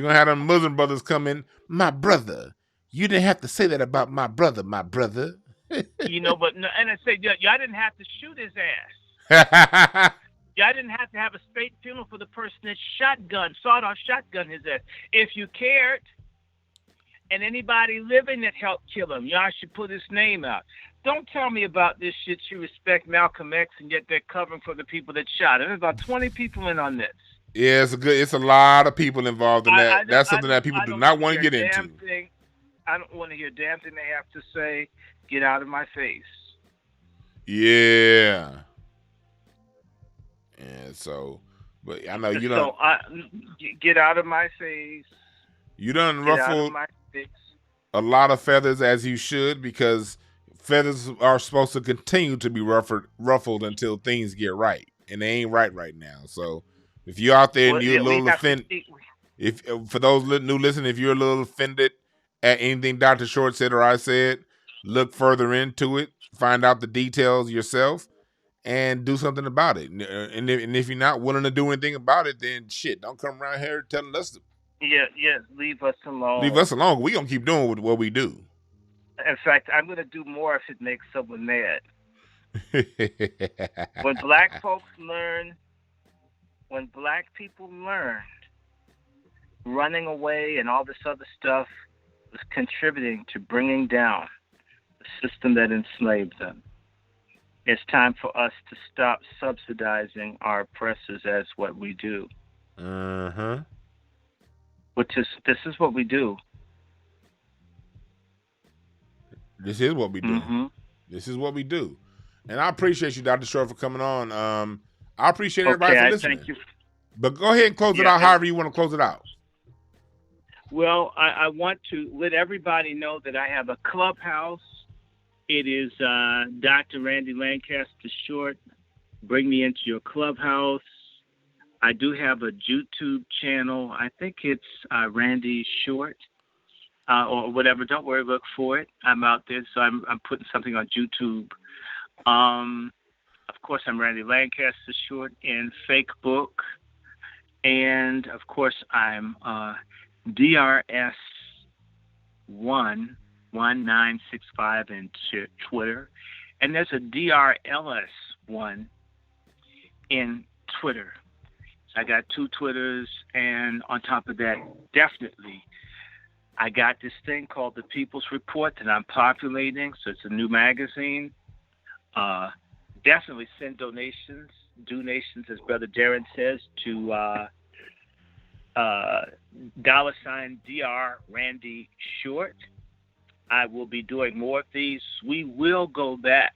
gonna have them Muslim brothers come in. My brother, you didn't have to say that about my brother, my brother. You know, but no, and I say, y'all didn't have to shoot his ass. Y'all didn't have to have a state funeral for the person that sawed-off shotgun his ass. If you cared, and anybody living that helped kill him, y'all should put his name out. Don't tell me about this shit. You respect Malcolm X, and yet they're covering for the people that shot him. There's about 20 people in on this. Yeah, it's a lot of people involved in that. That's something that people do not want to get into. I don't want to hear a damn thing they have to say. Get out of my face. Yeah. And so, but I know you don't. Get out of my face. You done ruffled a lot of feathers as you should, because feathers are supposed to continue to be ruffled until things get right, and they ain't right now. So if you're out there and you're a little offended, if for those new listening, if you're a little offended at anything Dr. Short said or I said, look further into it, find out the details yourself, and do something about it. And if you're not willing to do anything about it, then shit, don't come around here telling us to. Yeah, leave us alone. Leave us alone. We gonna keep doing what we do. In fact, I'm gonna do more if it makes someone mad. When black people learned running away and all this other stuff contributing to bringing down the system that enslaved them. It's time for us to stop subsidizing our oppressors as what we do. Uh-huh. This is what we do. This is what we do. Mm-hmm. This is what we do. And I appreciate you, Dr. Short, for coming on. I appreciate everybody for listening. Thank you. But go ahead and close it out however you want to close it out. Well, I want to let everybody know that I have a clubhouse. It is Dr. Randy Lancaster Short. Bring me into your clubhouse. I do have a YouTube channel. I think it's Randy Short or whatever. Don't worry, look for it. I'm out there, so I'm putting something on YouTube. Of course, I'm Randy Lancaster Short in Facebook. And, of course, I'm DRS11965 in Twitter. And there's a DRLS1 in Twitter. So I got 2 Twitters. And on top of that, definitely, I got this thing called the People's Report that I'm populating. So it's a new magazine. Definitely send donations, as Brother Darren says, to $Dr. Randy Short. I will be doing more of these. We will go back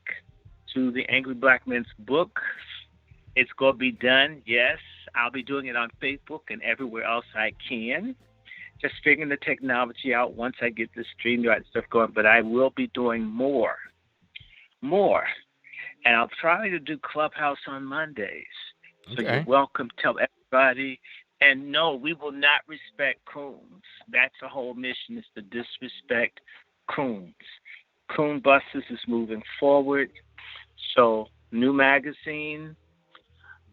to the Angry Black Men's book. It's going to be done, yes. I'll be doing it on Facebook and everywhere else I can. Just figuring the technology out once I get the StreamYard stuff going. But I will be doing more. And I'll try to do Clubhouse on Mondays. So you're welcome. Tell everybody. And no, we will not respect coons. That's the whole mission, is to disrespect coons. Coon Busters is moving forward. So, new magazine.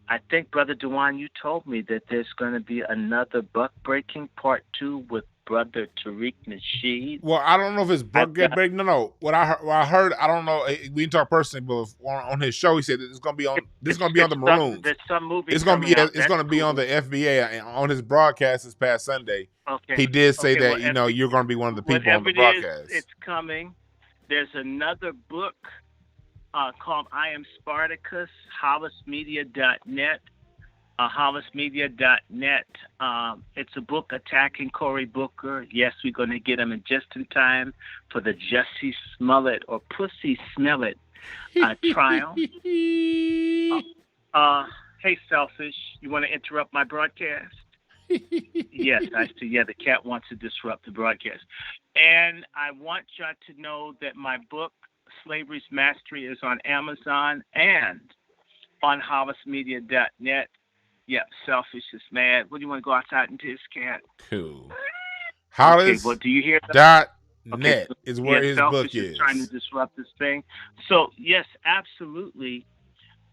I think, Brother Dwan, you told me that there's going to be another Buck Breaking Part 2 with Brother Tariq Nasheed. Well, I don't know if it's Buck Breaking. No. What I heard, I don't know. We didn't talk personally, but on his show, he said it's going to be on. This is going to be on the Maroons. There's some movie. It's going to be. It's going to be on the FBA and on his broadcast this past Sunday. Okay. He did say that you're going to be one of the people on the broadcast. It's coming. There's another book called I Am Spartacus. HollisMedia.net. HollisMedia.net. It's a book attacking Cory Booker. Yes, we're going to get him in just in time for the Jussie Smollett or Pussy Smollett trial. Hey, Selfish, you want to interrupt my broadcast? Yes, I see. Yeah, the cat wants to disrupt the broadcast. And I want you to know that my book, Slavery's Mastery, is on Amazon and on HollisMedia.net. Yep, Selfish is mad. What do you want to go outside and his cat? Cool. Hollis. Well, do you hear that? .net is where his book is. Trying to disrupt this thing. So yes, absolutely.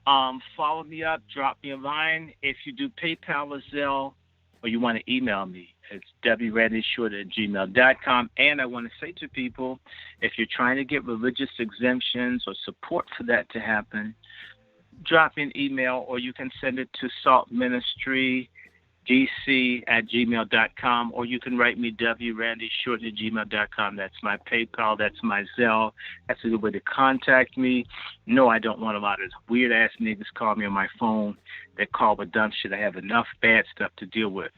Follow me up. Drop me a line. If you do PayPal or Zelle, or you want to email me, it's wrandyshort@gmail.com. And I want to say to people, if you're trying to get religious exemptions or support for that to happen, drop me an email, or you can send it to saltministrydc@gmail.com, or you can write me wrandyshort@gmail.com. That's my PayPal. That's my Zelle. That's a good way to contact me. No, I don't want a lot of weird-ass niggas call me on my phone that call with dumb shit. I have enough bad stuff to deal with.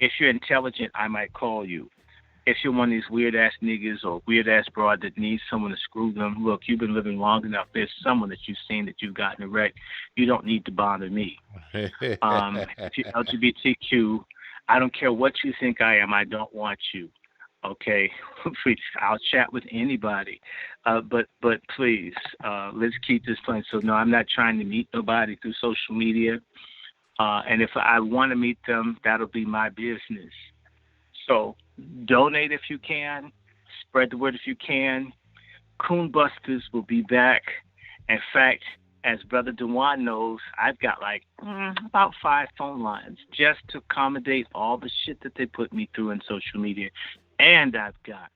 If you're intelligent, I might call you. If you're one of these weird-ass niggas or weird-ass broad that needs someone to screw them, look, you've been living long enough. There's someone that you've seen that you've gotten a wreck. You don't need to bother me. If you're LGBTQ, I don't care what you think I am. I don't want you. Okay? I'll chat with anybody. But please, let's keep this playing. So, no, I'm not trying to meet nobody through social media. And if I want to meet them, that'll be my business. So, donate if you can. Spread the word if you can. Coon Busters will be back. In fact, as Brother Dwan knows, I've got about 5 phone lines just to accommodate all the shit that they put me through in social media. And I've got,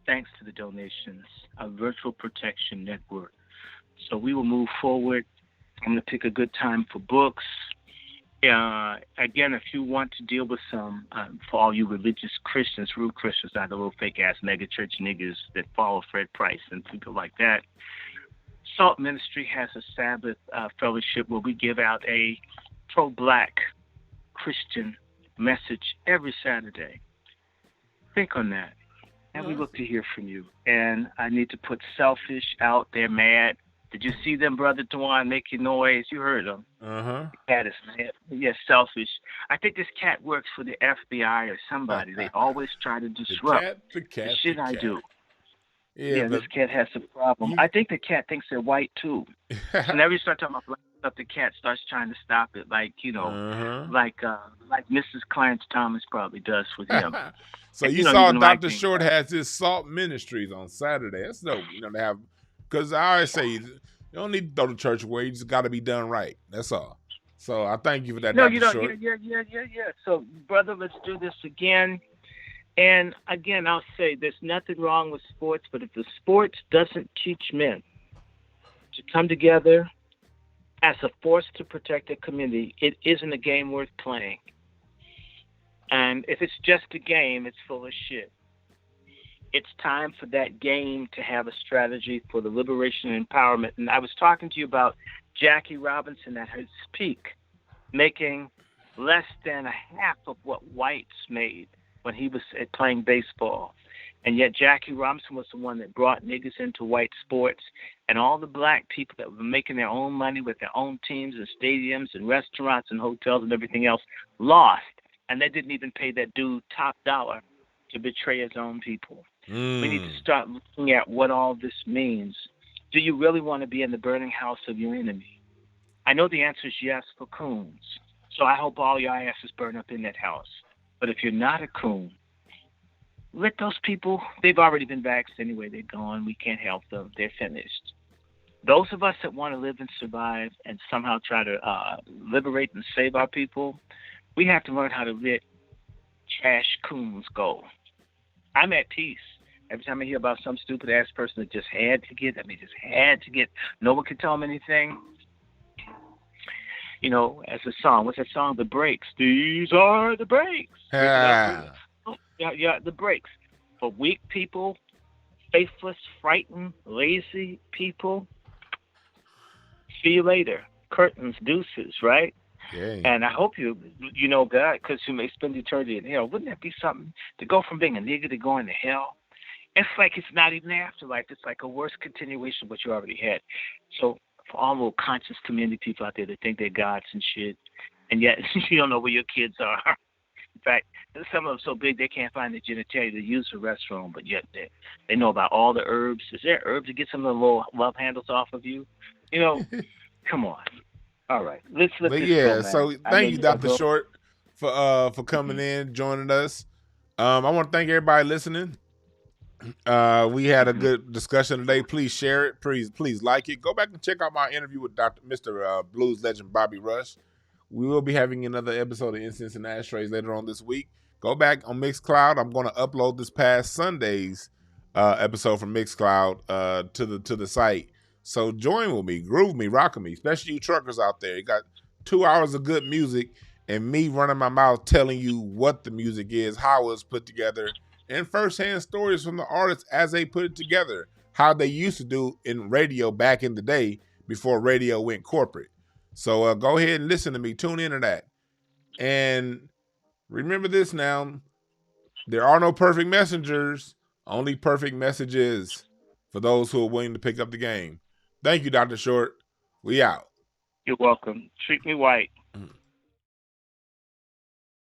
thanks to the donations, a virtual protection network. So we will move forward. I'm going to pick a good time for books. Again, if you want to deal with some, for all you religious Christians, real Christians, not the little fake ass mega church niggas that follow Fred Price and people like that, Salt Ministry has a Sabbath fellowship where we give out a pro-black Christian message every Saturday. Think on that. And we look to hear from you. And I need to put Selfish out there mad. Did you see them, Brother Dwan, making noise? You heard them. Uh-huh. The cat is mad. Yes, Selfish. I think this cat works for the FBI or somebody. They always try to disrupt the shit I do. Yeah, this cat has a problem. I think the cat thinks they're white, too. Whenever you start talking about black stuff, the cat starts trying to stop it, like, like Mrs. Clarence Thomas probably does with him. So you saw Dr. Short has his Salt Ministries on Saturday. That's dope, to have, because I always say, you don't need to go to church where you just got to be done right. That's all. So I thank you for that, Dr. Short. Yeah. So, brother, let's do this again. And again, I'll say there's nothing wrong with sports, but if the sports doesn't teach men to come together as a force to protect the community, it isn't a game worth playing. And if it's just a game, it's full of shit. It's time for that game to have a strategy for the liberation and empowerment. And I was talking to you about Jackie Robinson at his peak, making less than a half of what whites made when he was playing baseball. And yet Jackie Robinson was the one that brought niggas into white sports, and all the black people that were making their own money with their own teams and stadiums and restaurants and hotels and everything else lost. And they didn't even pay that dude top dollar to betray his own people. We need to start looking at what all this means. Do you really want to be in the burning house of your enemy? I know the answer is yes for coons. So I hope all your asses burn up in that house. But if you're not a coon, let those people, they've already been vaxxed anyway. They're gone. We can't help them. They're finished. Those of us that want to live and survive and somehow try to liberate and save our people, we have to learn how to let trash coons go. I'm at peace. Every time I hear about some stupid-ass person that just had to get, no one can tell them anything. As a song. What's that song? The Breaks. These are the breaks. Yeah, the breaks. For weak people, faithless, frightened, lazy people. See you later. Curtains, deuces, right? Yeah. And I hope you know God, because you may spend eternity in hell. Wouldn't that be something? To go from being a nigga to going to hell? It's like it's not even afterlife. It's like a worse continuation of what you already had. So for all little conscious community people out there that think they're gods and shit, and yet you don't know where your kids are. In fact, some of them so big they can't find the genitalia to use the restroom, but yet they know about all the herbs. Is there herbs to get some of the little love handles off of you? Come on. All right, let's go, man. So thank you, Dr. Short, for coming in, joining us. I want to thank everybody listening. We had a good discussion today. Please share it. Please like it. Go back and check out my interview with Mr. Blues legend Bobby Rush. We will be having another episode of Incense and Ashtrays later on this week. Go back on Mixcloud. I'm going to upload this past Sunday's episode from Mixcloud to the site. So join with me, groove me, rock with me, especially you truckers out there. You got 2 hours of good music and me running my mouth telling you what the music is, how it's put together, and firsthand stories from the artists as they put it together, how they used to do in radio back in the day before radio went corporate. So go ahead and listen to me. Tune into that. And remember this now. There are no perfect messengers, only perfect messages for those who are willing to pick up the game. Thank you, Dr. Short. We out. You're welcome. Treat me white.